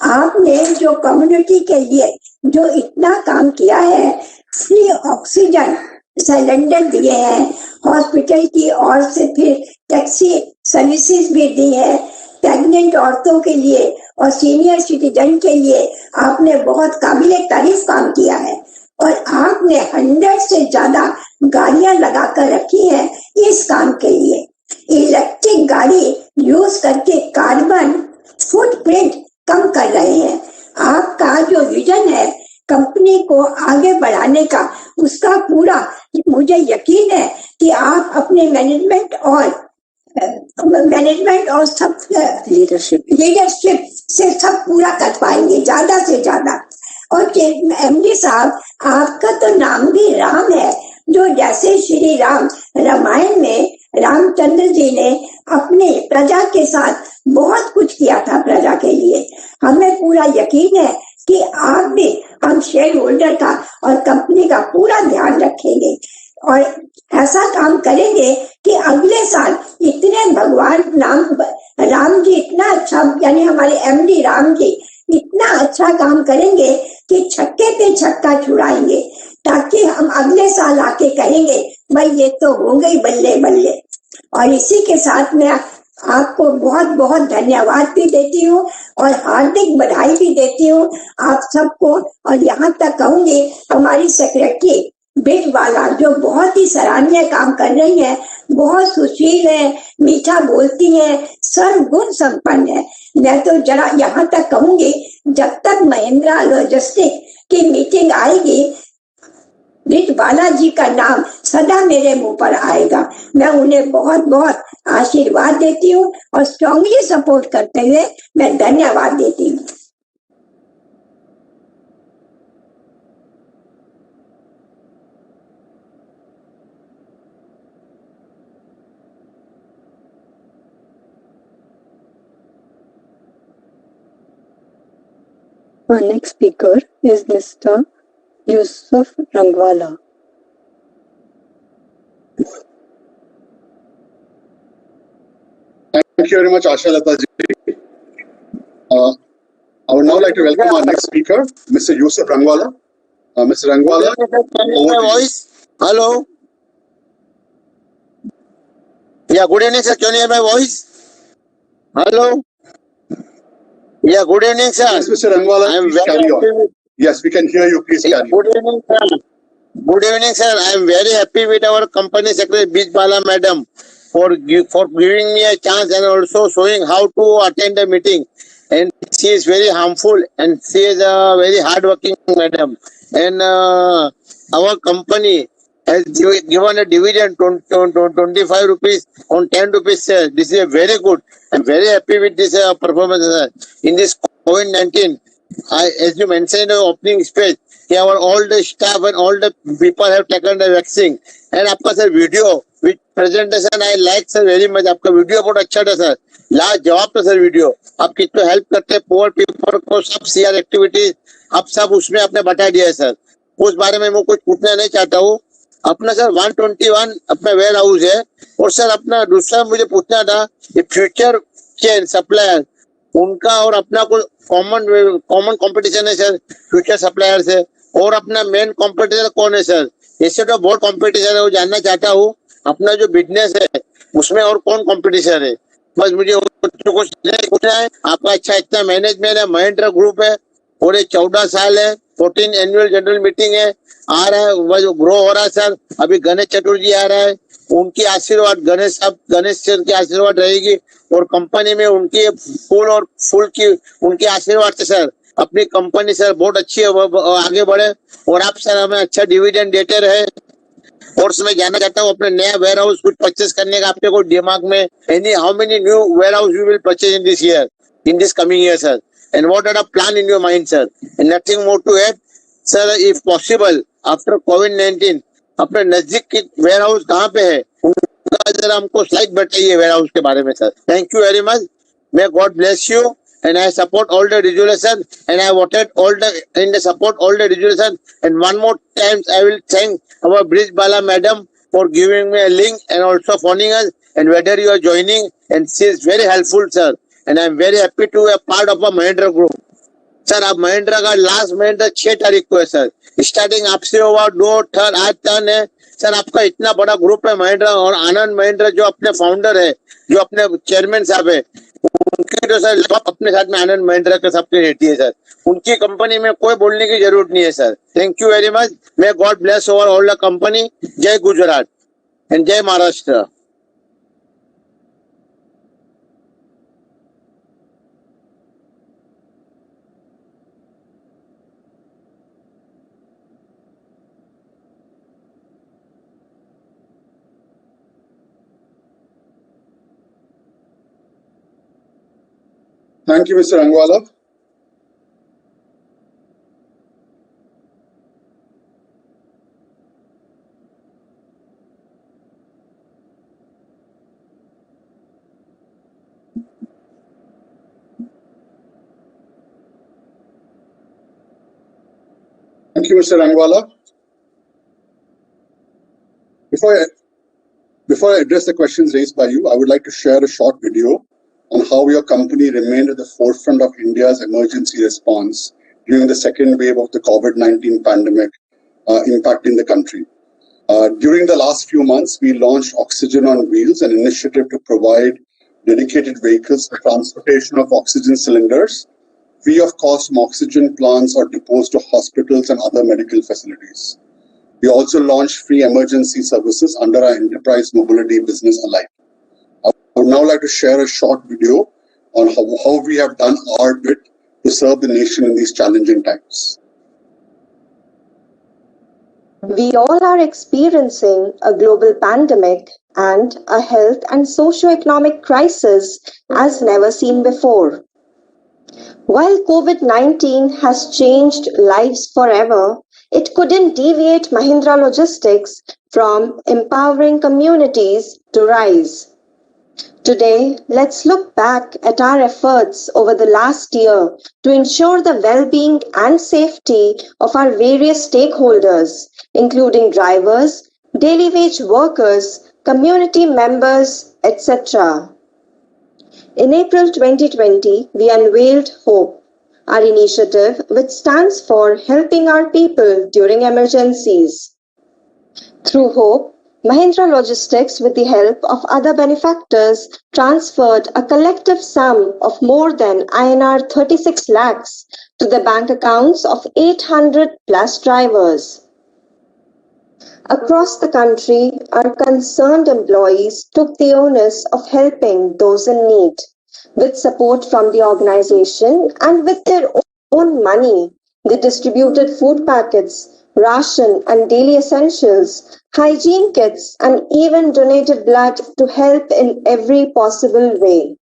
आपने जो कम्युनिटी के लिए जो इतना काम किया है, फ्री ऑक्सीजन सिलेंडर दिए हैं, हॉस्पिटल की ओर से फिर टैक्सी सर्विसेज भी दी है, प्रेग्नेंट औरतों के लिए और सीनियर सिटीजन के लिए आपने बहुत काबिले तारीफ काम किया है। और आपने 100 से ज्यादा गाड़ियां लगाकर रखी हैं इस काम के लिए। इलेक्ट्रिक गाड़ी यूज करके कार्बन फुटप्रिंट कम कर रहे हैं। आपका जो विजन है कंपनी को आगे बढ़ाने का, उसका पूरा मुझे यकीन है कि आप अपने मैनेजमेंट और सब लीडरशिप से सब पूरा कर पाएंगे, ज्यादा से ज्यादा। और एमडी साहब, आपका तो नाम भी राम है, जो जैसे श्री राम रामायण में रामचंद्र जी ने अपने प्रजा के साथ बहुत कुछ किया था प्रजा के लिए। हमें पूरा यकीन है कि आप भी हम शेयर होल्डर का और कंपनी का पूरा ध्यान रखेंगे और ऐसा काम करेंगे कि अगले साल इतने भगवान राम जी इतना अच्छा, यानी हमारे एमडी राम जी इतना अच्छा काम करेंगे कि छक्के पे छक्का छुड़ाएंगे, ताकि हम अगले साल आके कहेंगे भाई ये तो हो गई बल्ले बल्ले। और इसी के साथ मैं आपको बहुत बहुत धन्यवाद भी देती हूँ और हार्दिक बधाई भी देती हूँ आप सबको। और यहाँ तक कहूंगी हमारी सेक्रेटरी बिजबाला जो बहुत ही सराहनीय काम कर रही है, बहुत सुशील है, मीठा बोलती है, सर्वगुण संपन्न है। मैं तो जरा यहाँ तक कहूंगी जब तक महिंद्रा लॉजिस्टिक की मीटिंग आएगी बिजबाला जी का नाम सदा मेरे मुंह पर आएगा। मैं उन्हें बहुत बहुत आशीर्वाद देती हूँ और स्ट्रांगली सपोर्ट करते हुए मैं धन्यवाद देती हूँ। Our next speaker is Mr. Yusuf Rangwala. Thank you very much, Asha Lata ji. I would now like to welcome our next speaker, Mr. Yusuf Rangwala. Mr. Rangwala, over to you. Hello. Yeah, good evening, sir. Can you hear my voice? Hello. Yeah, good evening, sir. Yes, Mr. Rangwala, please carry on. Yes, we can hear you. Please carry on. Good evening, sir. Good evening, sir. I am very happy with our company secretary, Bijbala madam, for giving me a chance and also showing how to attend the meeting. And she is very harmful and she is a very hardworking madam. And our company has given a dividend 25 rupees on 10 rupees share. This is very good. I'm very happy with this performance. In this COVID-19, as you mentioned in the opening speech, all the staff and all the people have taken the vaccine. And आपका sir video with presentation I like sir very much. आपका video बहुत अच्छा था sir, लाजवाब था sir video. आप कितना help करते हैं पुअर पीपल को, सब सीआर एक्टिविटीज आप सब उसमें आपने बता दिया है सर. उस बारे में मैं कुछ पूछना नहीं चाहता हूँ. अपना सर 121 अपना वेयर हाउस है. और सर अपना दूसरा मुझे पूछना था, ये फ्यूचर चेन सप्लायर उनका और अपना कोई कॉमन कंपटीशन है सर फ्यूचर सप्लायर से, और अपना मेन कंपटीटर कौन है सर? इससे तो बहुत कंपटीशन है, वो जानना चाहता हूँ. अपना जो बिजनेस है उसमें और कौन कंपटीशन है, बस मुझे कुछ पूछना है. आपका अच्छा इतना मैनेजमेंट है, महिंद्रा ग्रुप है और ये 14 साल है, 14 एनुअल जनरल मीटिंग है, आ रहा है, वो ग्रो हो रहा है सर. अभी गणेश चतुर्थी आ रहा है, उनकी आशीर्वाद गणेश सर की आशीर्वाद रहेगी और कंपनी में उनकी फुल की उनके आशीर्वाद से सर अपनी कंपनी सर बहुत अच्छी आगे बढ़े और आप सर हमें अच्छा डिविडेंड देते रहे. और मैं जानना चाहता हूँ अपने नया वेयर हाउस कुछ परचेस करने का आपके कोई दिमाग में how many new warehouse you will purchase in this year, in this coming year sir, and what are the plan in your mind sir, and nothing more to add sir. If possible after कोविड-19 अपने नजदीक की ware house कहाँ पे है उनका जरा हमको स्लाइड बताइए वेयर हाउस के बारे में sir. Thank you very much. May God bless you. And I support all the resolution, and I voted support all the resolution. And one more times, I will thank our Brijbala madam for giving me a link and also phoning us. And whether you are joining, and she is very helpful, sir. And I am very happy to be a part of a Mahindra group. Sir आप महिंद्रा का last Mahindra 6 तारीख को है sir. Starting आपसे हुआ 2 turn 8 turn है sir. आपका इतना बड़ा ग्रुप है महिंद्रा, और आनंद महिंद्रा जो अपने फाउंडर है, जो अपने चेयरमैन साहब है, उनकी तो सर अपने साथ में आनंद महिंद्रा के सबकी रहती है सर. उनकी कंपनी में कोई बोलने की जरूरत नहीं है sir. Thank you very much. May God bless over all the company. जय गुजरात एंड जय Maharashtra. Thank you, Mr. Rangwala. Thank you, Mr. Rangwala. Before I address the questions raised by you, I would like to share a short video on how your company remained at the forefront of India's emergency response during the second wave of the COVID-19 pandemic impacting the country. During the last few months, we launched Oxygen on Wheels, an initiative to provide dedicated vehicles for transportation of oxygen cylinders, free of cost from oxygen plants or depots to hospitals and other medical facilities. We also launched free emergency services under our enterprise mobility business alike. I would now like to share a short video on how we have done our bit to serve the nation in these challenging times. We all are experiencing a global pandemic and a health and socio-economic crisis as never seen before. While COVID-19 has changed lives forever, it couldn't deviate Mahindra Logistics from empowering communities to rise. Today, let's look back at our efforts over the last year to ensure the well-being and safety of our various stakeholders, including drivers, daily wage workers, community members, etc. In April 2020, we unveiled HOPE, our initiative which stands for Helping Our People During Emergencies. Through HOPE, Mahindra Logistics, with the help of other benefactors, transferred a collective sum of more than INR 36 lakhs to the bank accounts of 800 plus drivers. Across the country, our concerned employees took the onus of helping those in need. With support from the organization and with their own money, they distributed food packets, ration and daily essentials, hygiene kits, and even donated blood to help in every possible way.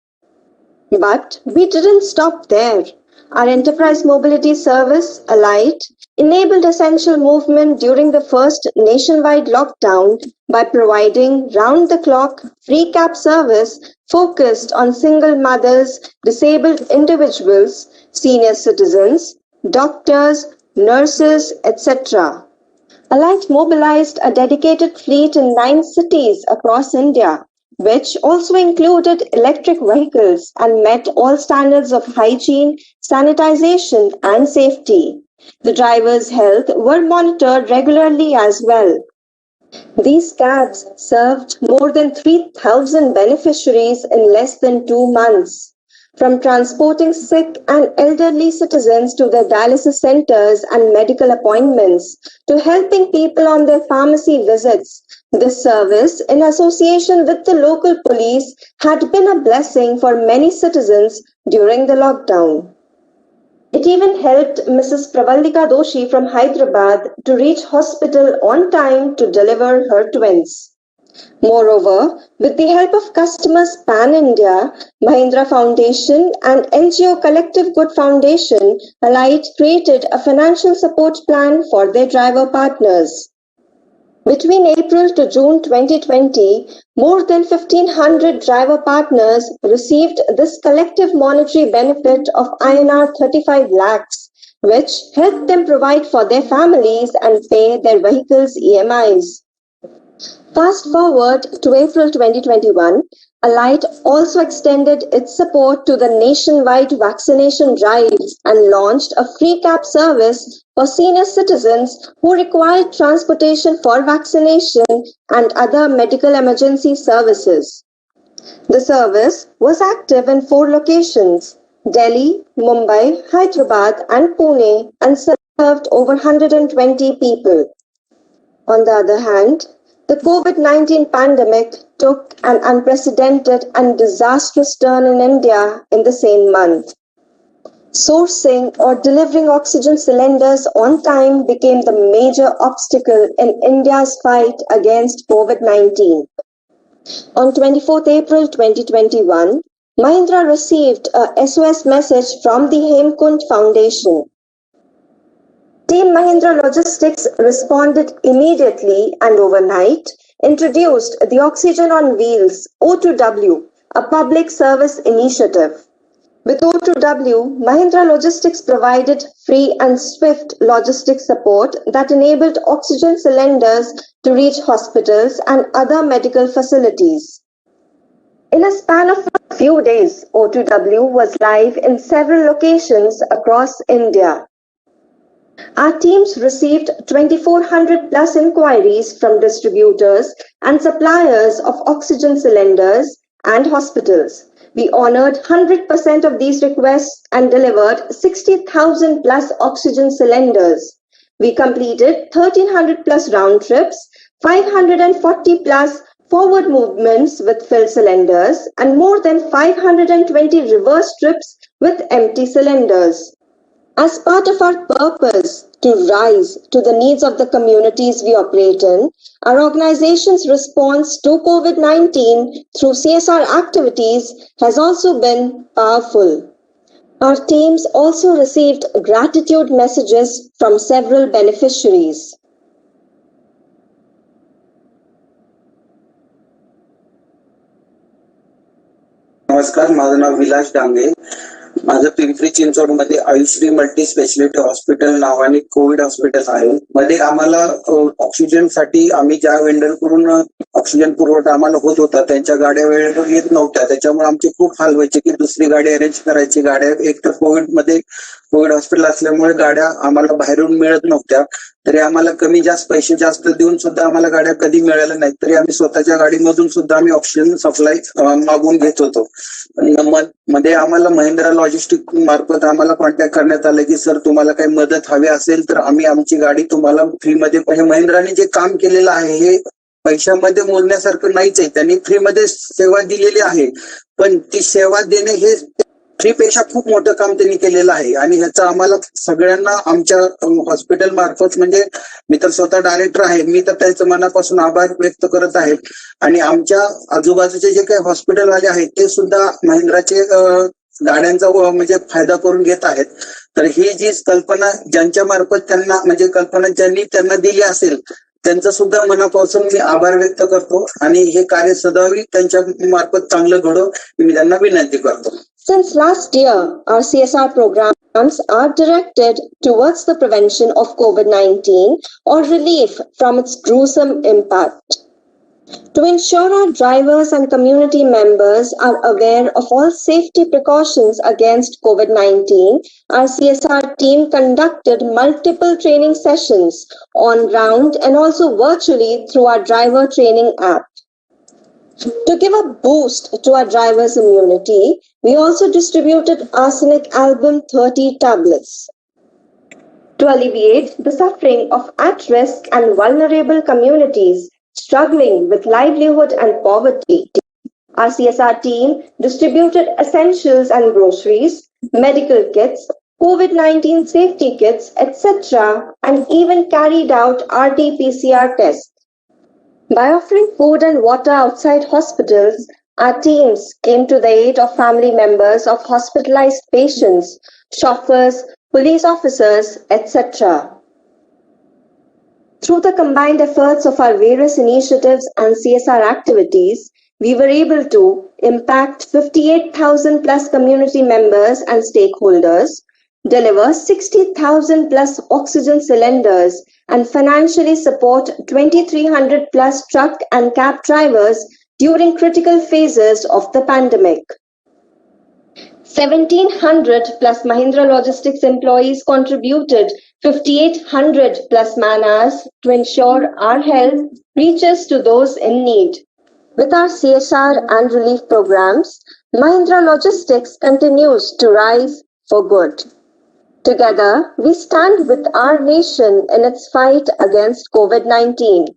But we didn't stop there. Our enterprise mobility service, Alight, enabled essential movement during the first nationwide lockdown by providing round-the-clock free cab service focused on single mothers, disabled individuals, senior citizens, doctors, nurses, etc. Alight mobilized a dedicated fleet in 9 cities across India, which also included electric vehicles and met all standards of hygiene, sanitization, and safety. The drivers' health were monitored regularly as well. These cabs served more than 3,000 beneficiaries in less than 2 months. From transporting sick and elderly citizens to their dialysis centers and medical appointments, to helping people on their pharmacy visits, this service, in association with the local police, had been a blessing for many citizens during the lockdown. It even helped Mrs. Pravaldika Doshi from Hyderabad to reach hospital on time to deliver her twins. Moreover, with the help of customers pan-India, Mahindra Foundation and NGO Collective Good Foundation, Alight created a financial support plan for their driver partners. Between April to June 2020, more than 1,500 driver partners received this collective monetary benefit of INR 35 lakhs, which helped them provide for their families and pay their vehicles' EMIs. Fast forward to April 2021, Alight also extended its support to the nationwide vaccination drive and launched a free cab service for senior citizens who required transportation for vaccination and other medical emergency services. The service was active in 4 locations: Delhi, Mumbai, Hyderabad, and Pune, and served over 120 people. On the other hand, the COVID-19 pandemic took an unprecedented and disastrous turn in India in the same month. Sourcing or delivering oxygen cylinders on time became the major obstacle in India's fight against COVID-19. On 24th April 2021, Mahindra received a SOS message from the Hemkund Foundation. Team Mahindra Logistics responded immediately and overnight introduced the Oxygen on Wheels O2W, a public service initiative. With O2W, Mahindra Logistics provided free and swift logistics support that enabled oxygen cylinders to reach hospitals and other medical facilities. In a span of a few days, O2W was live in several locations across India. Our teams received 2,400 plus inquiries from distributors and suppliers of oxygen cylinders and hospitals, We honored 100% of these requests and delivered 60,000 plus oxygen cylinders. We completed 1,300 plus round trips, 540 plus forward movements with filled cylinders, and more than 520 reverse trips with empty cylinders. As part of our purpose to rise to the needs of the communities we operate in, our organization's response to COVID-19 through CSR activities has also been powerful. Our teams also received gratitude messages from several beneficiaries. नमस्कार, माझं नाव विलास डांगे. माझं पिंपरी चिंचवडमध्ये Aayushree multi specialty hospital नावाने covid hospital आहे. मध्ये आम्हाला oxygen साठी आम्ही ज्या वेंडर कडून ऑक्सिजन पुरवठा आम्हाला होत होता त्यांच्या गाड्या वेळेवर येत नव्हत्या. त्याच्यामुळे आमचे खूप हाल व्हायचे की दुसरी गाडी अरेंज करायची. गाड्या एक तर कोविड हॉस्पिटल असल्यामुळे गाड्या आम्हाला बाहेरून मिळत नव्हत्या. तरी आम्हाला कमी जास्त पैसे जास्त देऊन सुद्धा आम्हाला गाड्या कधी मिळाल्या नाहीत. तरी आम्ही स्वतःच्या गाडीमधून सुद्धा आम्ही ऑक्सिजन सप्लाय मागून घेत होतो. मध्ये आम्हाला महिंद्रा लॉजिस्टिक मार्फत आम्हाला कॉन्टॅक्ट करण्यात आलं की सर तुम्हाला काही मदत हवी असेल तर आम्ही आमची गाडी तुम्हाला फ्रीमध्ये. म्हणजे महिंद्राने जे काम केलेलं आहे हे पैशामध्ये मोजण्यासारखं नाहीच आहे. त्यांनी फ्रीमध्ये सेवा दिलेली आहे, पण ती सेवा देणे हे फ्री पेक्षा खूप मोठं काम त्यांनी केलेलं आहे. आणि ह्याचा आम्हाला सगळ्यांना आमच्या हॉस्पिटल मार्फत, म्हणजे मी तर स्वतः डायरेक्टर आहे, मी तर त्यांचं मनापासून आभार व्यक्त करत आहे. आणि आमच्या आजूबाजूचे जे काही हॉस्पिटलवाले आहेत ते सुद्धा महिंद्राचे गाड्यांचा म्हणजे फायदा करून घेत आहेत. तर ही जी कल्पना ज्यांच्या मार्फत त्यांना, म्हणजे कल्पना ज्यांनी त्यांना दिली असेल त्यांचं सुद्धा मनापासून मी आभार व्यक्त करतो. आणि हे कार्य सदावी त्यांच्या मार्फत चांगलं घडो मी त्यांना विनंती करतो. Since last year, our CSR programs are directed towards the prevention of COVID-19 or relief from its gruesome impact. To ensure our drivers and community members are aware of all safety precautions against COVID-19, our CSR team conducted multiple training sessions on ground and also virtually through our driver training app. To give a boost to our drivers' immunity, we also distributed arsenic album 30 tablets. To alleviate the suffering of at-risk and vulnerable communities struggling with livelihood and poverty, our CSR team distributed essentials and groceries, medical kits, COVID-19 safety kits, etc., and even carried out RT-PCR tests. By offering food and water outside hospitals, our teams came to the aid of family members of hospitalized patients, chauffeurs, police officers, etc. Through the combined efforts of our various initiatives and CSR activities, we were able to impact 58,000 plus community members and stakeholders, deliver 60,000 plus oxygen cylinders, and financially support 2,300 plus truck and cab drivers during critical phases of the pandemic. 1,700 plus Mahindra Logistics employees contributed 5,800 plus man-hours to ensure our help reaches to those in need. With our CSR and relief programs, Mahindra Logistics continues to rise for good. Together, we stand with our nation in its fight against COVID-19.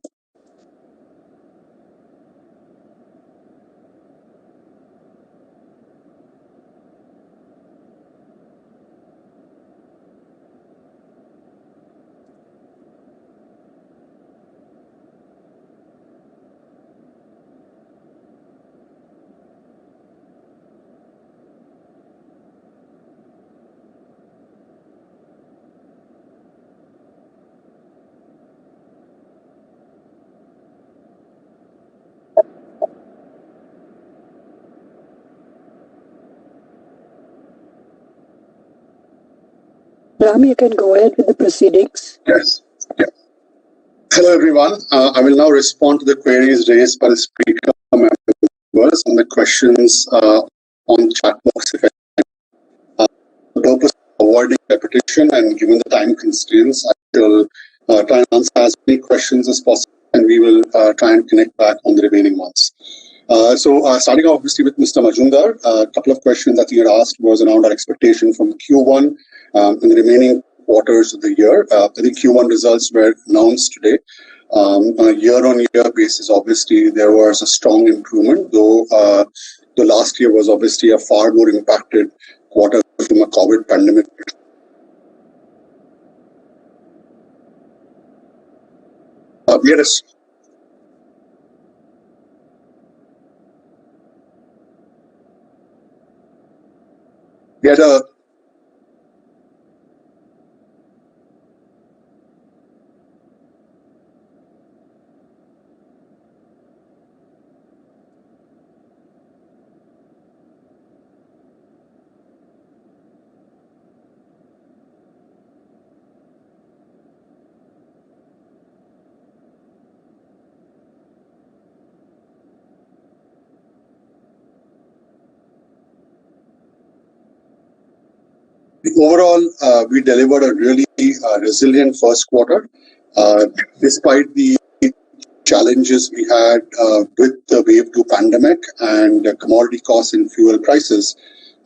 Ram, you can go ahead with the proceedings. Yes. Yeah. Hello, everyone. I will now respond to the queries raised by the speaker members and the questions on chat box. The purpose of avoiding repetition and given the time constraints, I will try and answer as many questions as possible, and we will try and connect back on the remaining ones. Starting off obviously with Mr. Majumdar, a couple of questions that he had asked was around our expectation from Q1 and the remaining quarters of the year. I think Q1 results were announced today. On a year-on-year basis, obviously there was a strong improvement, though the last year was obviously a far more impacted quarter from a COVID pandemic. We had a overall, we delivered a really resilient first quarter, despite the challenges we had with the wave 2 pandemic and commodity costs and fuel prices.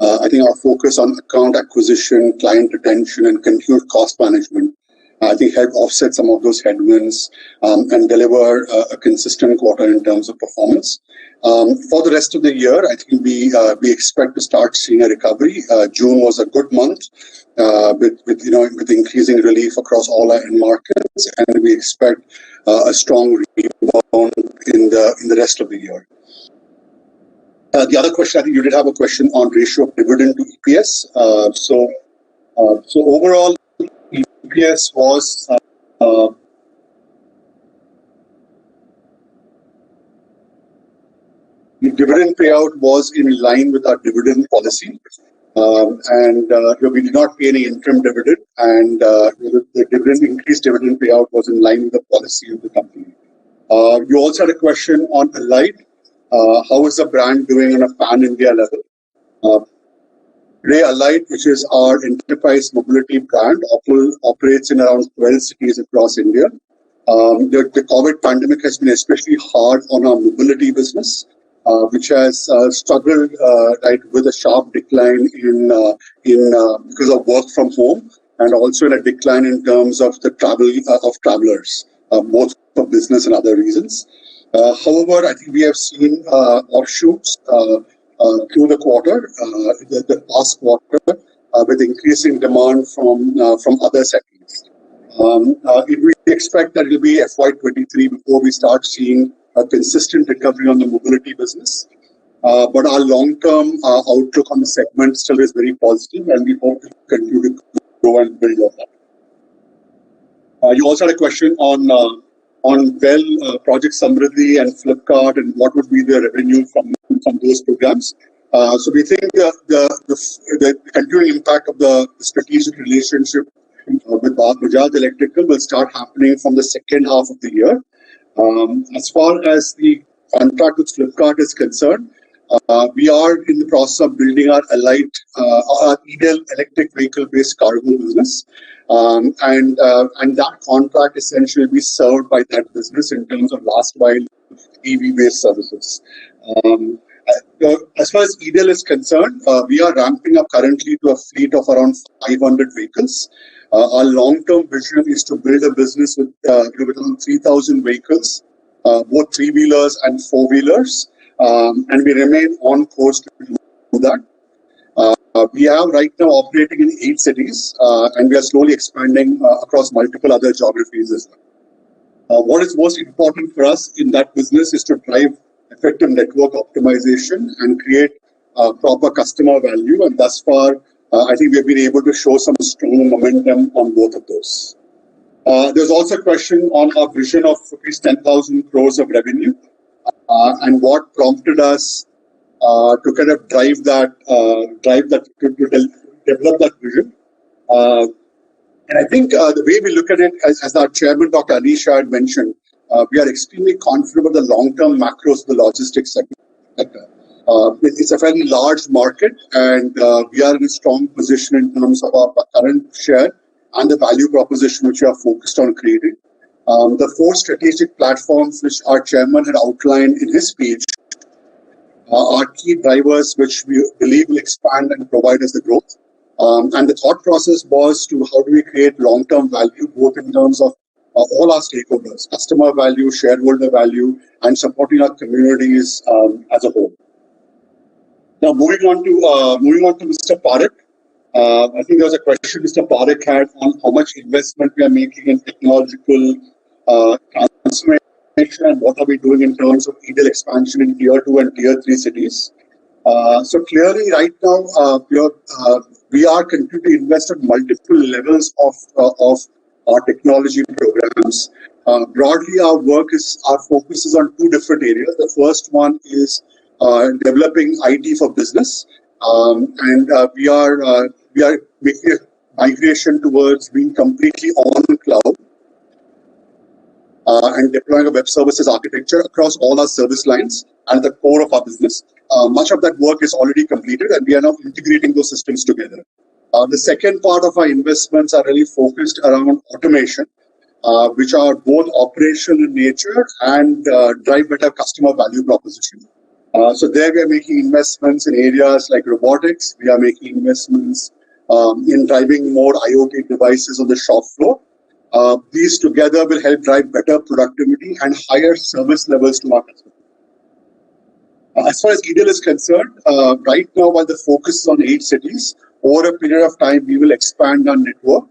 I think our focus on account acquisition, client retention, and continued cost management, I think helped offset some of those headwinds and deliver a consistent quarter in terms of performance. For the rest of the year, I think we expect to start seeing a recovery. June was a good month with increasing relief across all our end markets, and we expect a strong rebound in the rest of the year. The other question, I think you did have a question on ratio of dividend to EPS. So overall, EPS was the dividend payout was in line with our dividend policy, and we did not pay any interim dividend, and the increased dividend payout was in line with the policy of the company. You also had a question on Allied. How is the brand doing on a pan-India level? Today, Allied, which is our enterprise mobility brand, operates in around 12 cities across India. The COVID pandemic has been especially hard on our mobility business, which has struggled with a sharp decline in because of work from home, and also in a decline in terms of the travel of travelers, both for business and other reasons. However, I think we have seen offshoots through the quarter, the past quarter, with increasing demand from other segments. We expect that it will be FY23 before we start seeing a consistent recovery on the mobility business. But our long-term outlook on the segment still is very positive, and we hope to continue to grow and build on that. You also had a question on Project Samriddhi and Flipkart and what would be the revenue from those programs. So we think the continuing impact of the strategic relationship with Bajaj Electrical will start happening from the second half of the year. As far as the contract with Flipkart is concerned, we are in the process of building our Allied, our EDEL electric vehicle-based cargo business. And that contract essentially will be served by that business in terms of last mile EV-based services. As far as EDEL is concerned, we are ramping up currently to a fleet of around 500 vehicles. Our long-term vision is to build a business with around 3,000 vehicles, both three-wheelers and four-wheelers, and we remain on course to do that. We are right now operating in 8 cities, and we are slowly expanding across multiple other geographies as well. What is most important for us in that business is to drive effective network optimization and create proper customer value, and thus far, I think we have been able to show some strong momentum on both of those. There's also a question on our vision of rupees 10,000 crores of revenue, and what prompted us to kind of drive that, to develop that vision. And I think the way we look at it, as our chairman, Dr. Anish had mentioned, we are extremely confident about the long-term macros of the logistics sector. It's a fairly large market, and we are in a strong position in terms of our current share and the value proposition which we are focused on creating. The 4 strategic platforms which our chairman had outlined in his speech are key drivers which we believe will expand and provide us the growth. And the thought process was to how do we create long-term value, both in terms of all our stakeholders, customer value, shareholder value, and supporting our communities as a whole. Now, moving on to Mr. Parekh. I think there was a question Mr. Parekh had on how much investment we are making in technological transformation and what are we doing in terms of EDL expansion in Tier 2 and Tier 3 cities. So clearly, right now, we are continuing to invest at multiple levels of our technology programs. Broadly, our focus is on two different areas. The first one is developing IT for business, and we are making a migration towards being completely on cloud and deploying a web services architecture across all our service lines and the core of our business. Much of that work is already completed, and we are now integrating those systems together. The second part of our investments are really focused around automation, which are both operational in nature and drive better customer value proposition. So there we are making investments in areas like robotics. We are making investments in driving more IoT devices on the shop floor. These together will help drive better productivity and higher service levels to our customers. As far as EDL is concerned, right now, while the focus is on 8 cities, over a period of time, we will expand our network.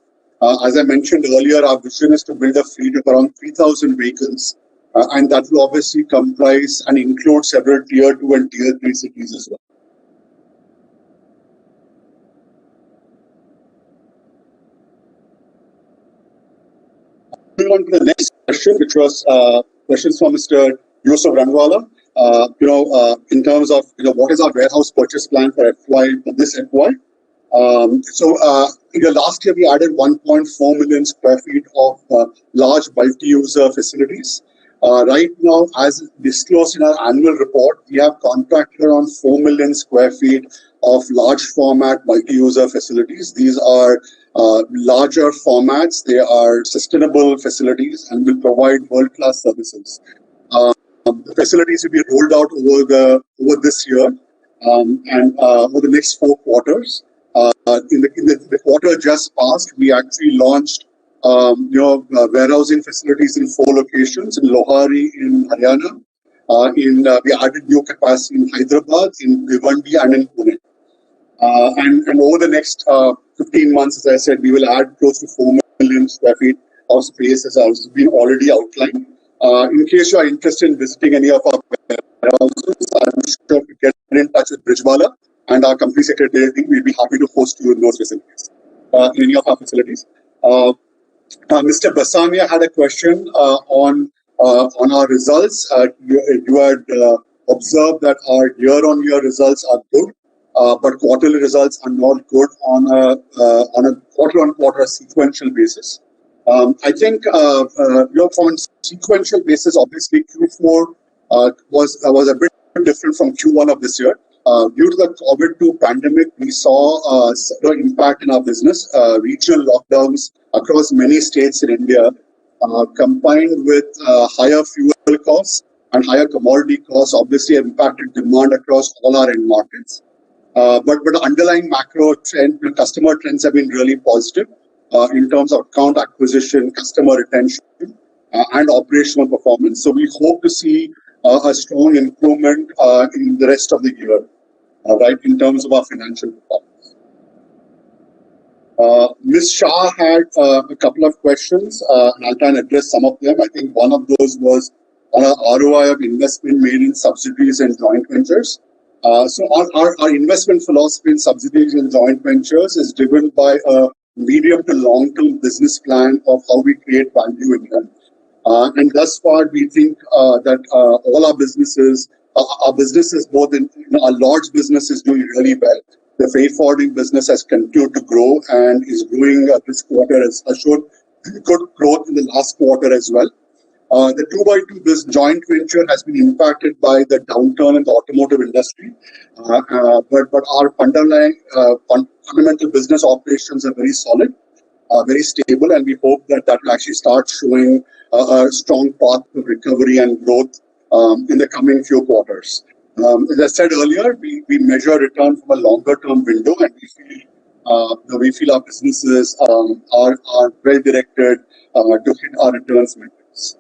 As I mentioned earlier, our vision is to build a fleet of around 3,000 vehicles, and that will obviously comprise and include several Tier 2 and Tier 3 cities as well. Moving on to the next question, which was questions from Mr. Yusuf Rangwala. In terms of what is our warehouse purchase plan for this FY? Last year we added 1.4 million square feet of large multi-user facilities. Right now, as disclosed in our annual report, we have contracted around 4 million square feet of large format multi-user facilities. These are larger formats. They are sustainable facilities and will provide world-class services. The facilities will be rolled out over this year and over the next 4 quarters. In the quarter just passed, we actually launched warehousing facilities in 4 locations: in Lohari, in Haryana. We added new capacity in Hyderabad, in Bhiwandi, and in Pune. And over the next 15 months, as I said, we will add close to 4 million square feet of space, as has been already outlined. In case you are interested in visiting any of our warehouses, I'm sure to get in touch with Brijwala and our company secretary team. We'll be happy to host you in those facilities, in any of our facilities. Mr. Basania had a question on our results. You had observed that our year-on-year results are good, but quarterly results are not good on a quarter-on-quarter sequential basis. I think from a sequential basis, obviously Q4 was a bit different from Q1 of this year. Due to the COVID-2 pandemic, we saw an impact in our business. Regional lockdowns across many states in India, combined with higher fuel costs and higher commodity costs, obviously impacted demand across all our end markets. But the underlying macro trend, customer trends have been really positive in terms of account acquisition, customer retention, and operational performance. So we hope to see a strong improvement in the rest of the year, right, in terms of our financial performance. Ms. Shah had a couple of questions, and I'll try and address some of them. I think one of those was on our ROI of investment made in subsidiaries and joint ventures. So our investment philosophy in subsidiaries and joint ventures is driven by a medium to long-term business plan of how we create value in them. And thus far, we think that all our businesses, both in our large business is doing really well. The freight forwarding business has continued to grow and is growing this quarter, has showed good growth in the last quarter as well. The 2x2 this joint venture has been impacted by the downturn in the automotive industry, but our underlying fundamental business operations are very solid, very stable, and we hope that will actually start showing a strong path of recovery and growth in the coming few quarters. As I said earlier, we measure return from a longer term window, and we feel our businesses are well directed to hit our returns metrics.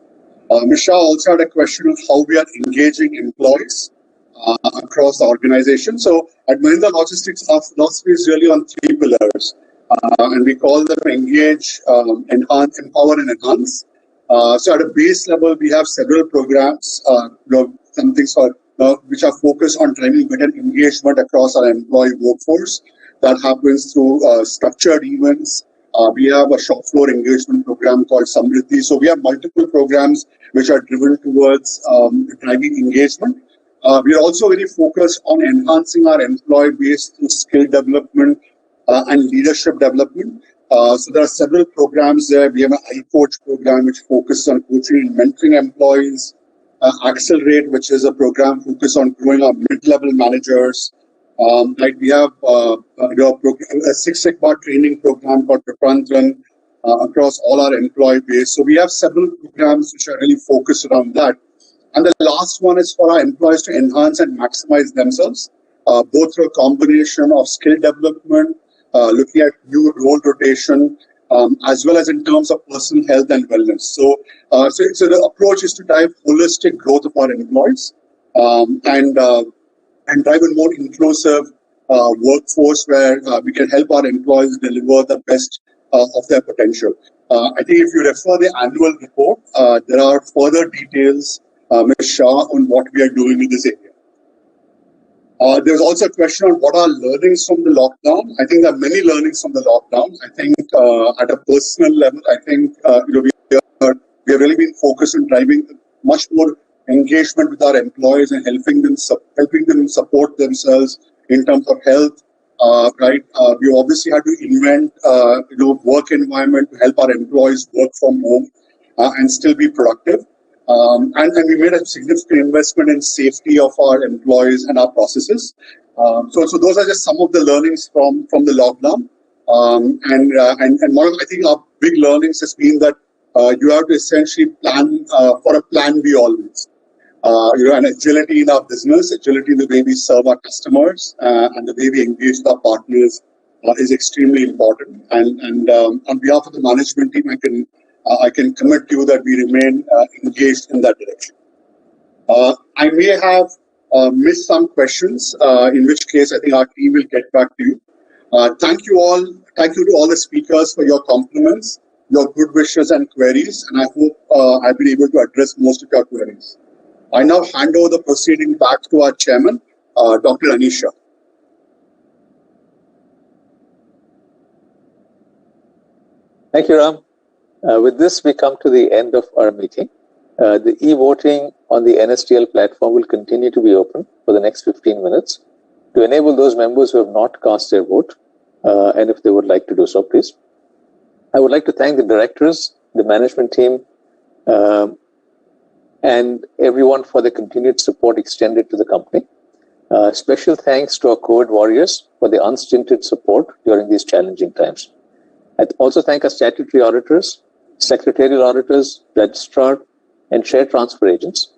Ms. Shah also had a question of how we are engaging employees across the organization. So at Mahindra Logistics, our philosophy is really on three pillars, and we call them engage, enhance, empower, and enhance. So at a base level, we have several programs, some things which are focused on driving better engagement across our employee workforce. That happens through structured events. We have a shop floor engagement program called Samriddhi. So we have multiple programs which are driven towards driving engagement. We are also very focused on enhancing our employee base through skill development and leadership development. So there are several programs there. We have an iCoach program which focuses on coaching and mentoring employees. Accelerate, which is a program focused on growing our mid-level managers. We have a Six Sigma training program called Prapantran across all our employee base. So we have several programs which are really focused around that. And the last one is for our employees to enhance and maximize themselves, both through a combination of skill development, looking at new role rotation, as well as in terms of personal health and wellness. So the approach is to drive holistic growth of our employees and drive a more inclusive workforce where we can help our employees deliver the best of their potential. I think if you refer the annual report, there are further details, Ms. Shah, on what we are doing in this area. There's also a question on what are learnings from the lockdown. I think there are many learnings from the lockdown. I think at a personal level, I think we have really been focused on driving much more engagement with our employees and helping them support themselves in terms of health. We obviously had to invent work environment to help our employees work from home and still be productive. And we made a significant investment in safety of our employees and our processes. So those are just some of the learnings from the lockdown. And one of, I think, our big learnings has been that you have to essentially plan for a plan B always. And agility in our business, agility in the way we serve our customers, and the way we engage with our partners is extremely important. And on behalf of the management team, I can commit to you that we remain engaged in that direction. I may have missed some questions, in which case I think our team will get back to you. Thank you all. Thank you to all the speakers for your compliments, your good wishes and queries, and I hope I've been able to address most of your queries. I now hand over the proceeding back to our chairman, Dr. Anisha. Thank you, Ram. With this, we come to the end of our meeting. The e-voting on the NSDL platform will continue to be open for the next 15 minutes to enable those members who have not cast their vote, and if they would like to do so, please. I would like to thank the directors, the management team, and everyone for the continued support extended to the company. Special thanks to our COVID warriors for the unstinted support during these challenging times. I also thank our statutory auditors, secretarial auditors, registrar, and share transfer agents,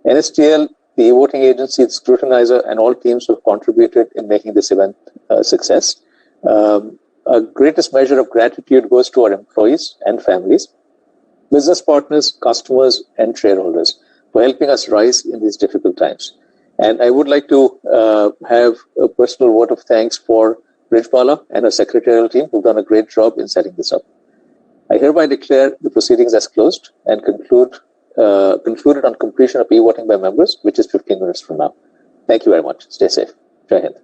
NSDL, the e-voting agency, its scrutinizer, and all teams who have contributed in making this event a success. Our greatest measure of gratitude goes to our employees and families, business partners, customers, and shareholders for helping us rise in these difficult times. And I would like to have a personal vote of thanks for Brijbala and our secretarial team who've done a great job in setting this up. I hereby declare the proceedings as closed and concluded on completion of e-voting by members, which is 15 minutes from now. Thank you very much. Stay safe. Jai Hind.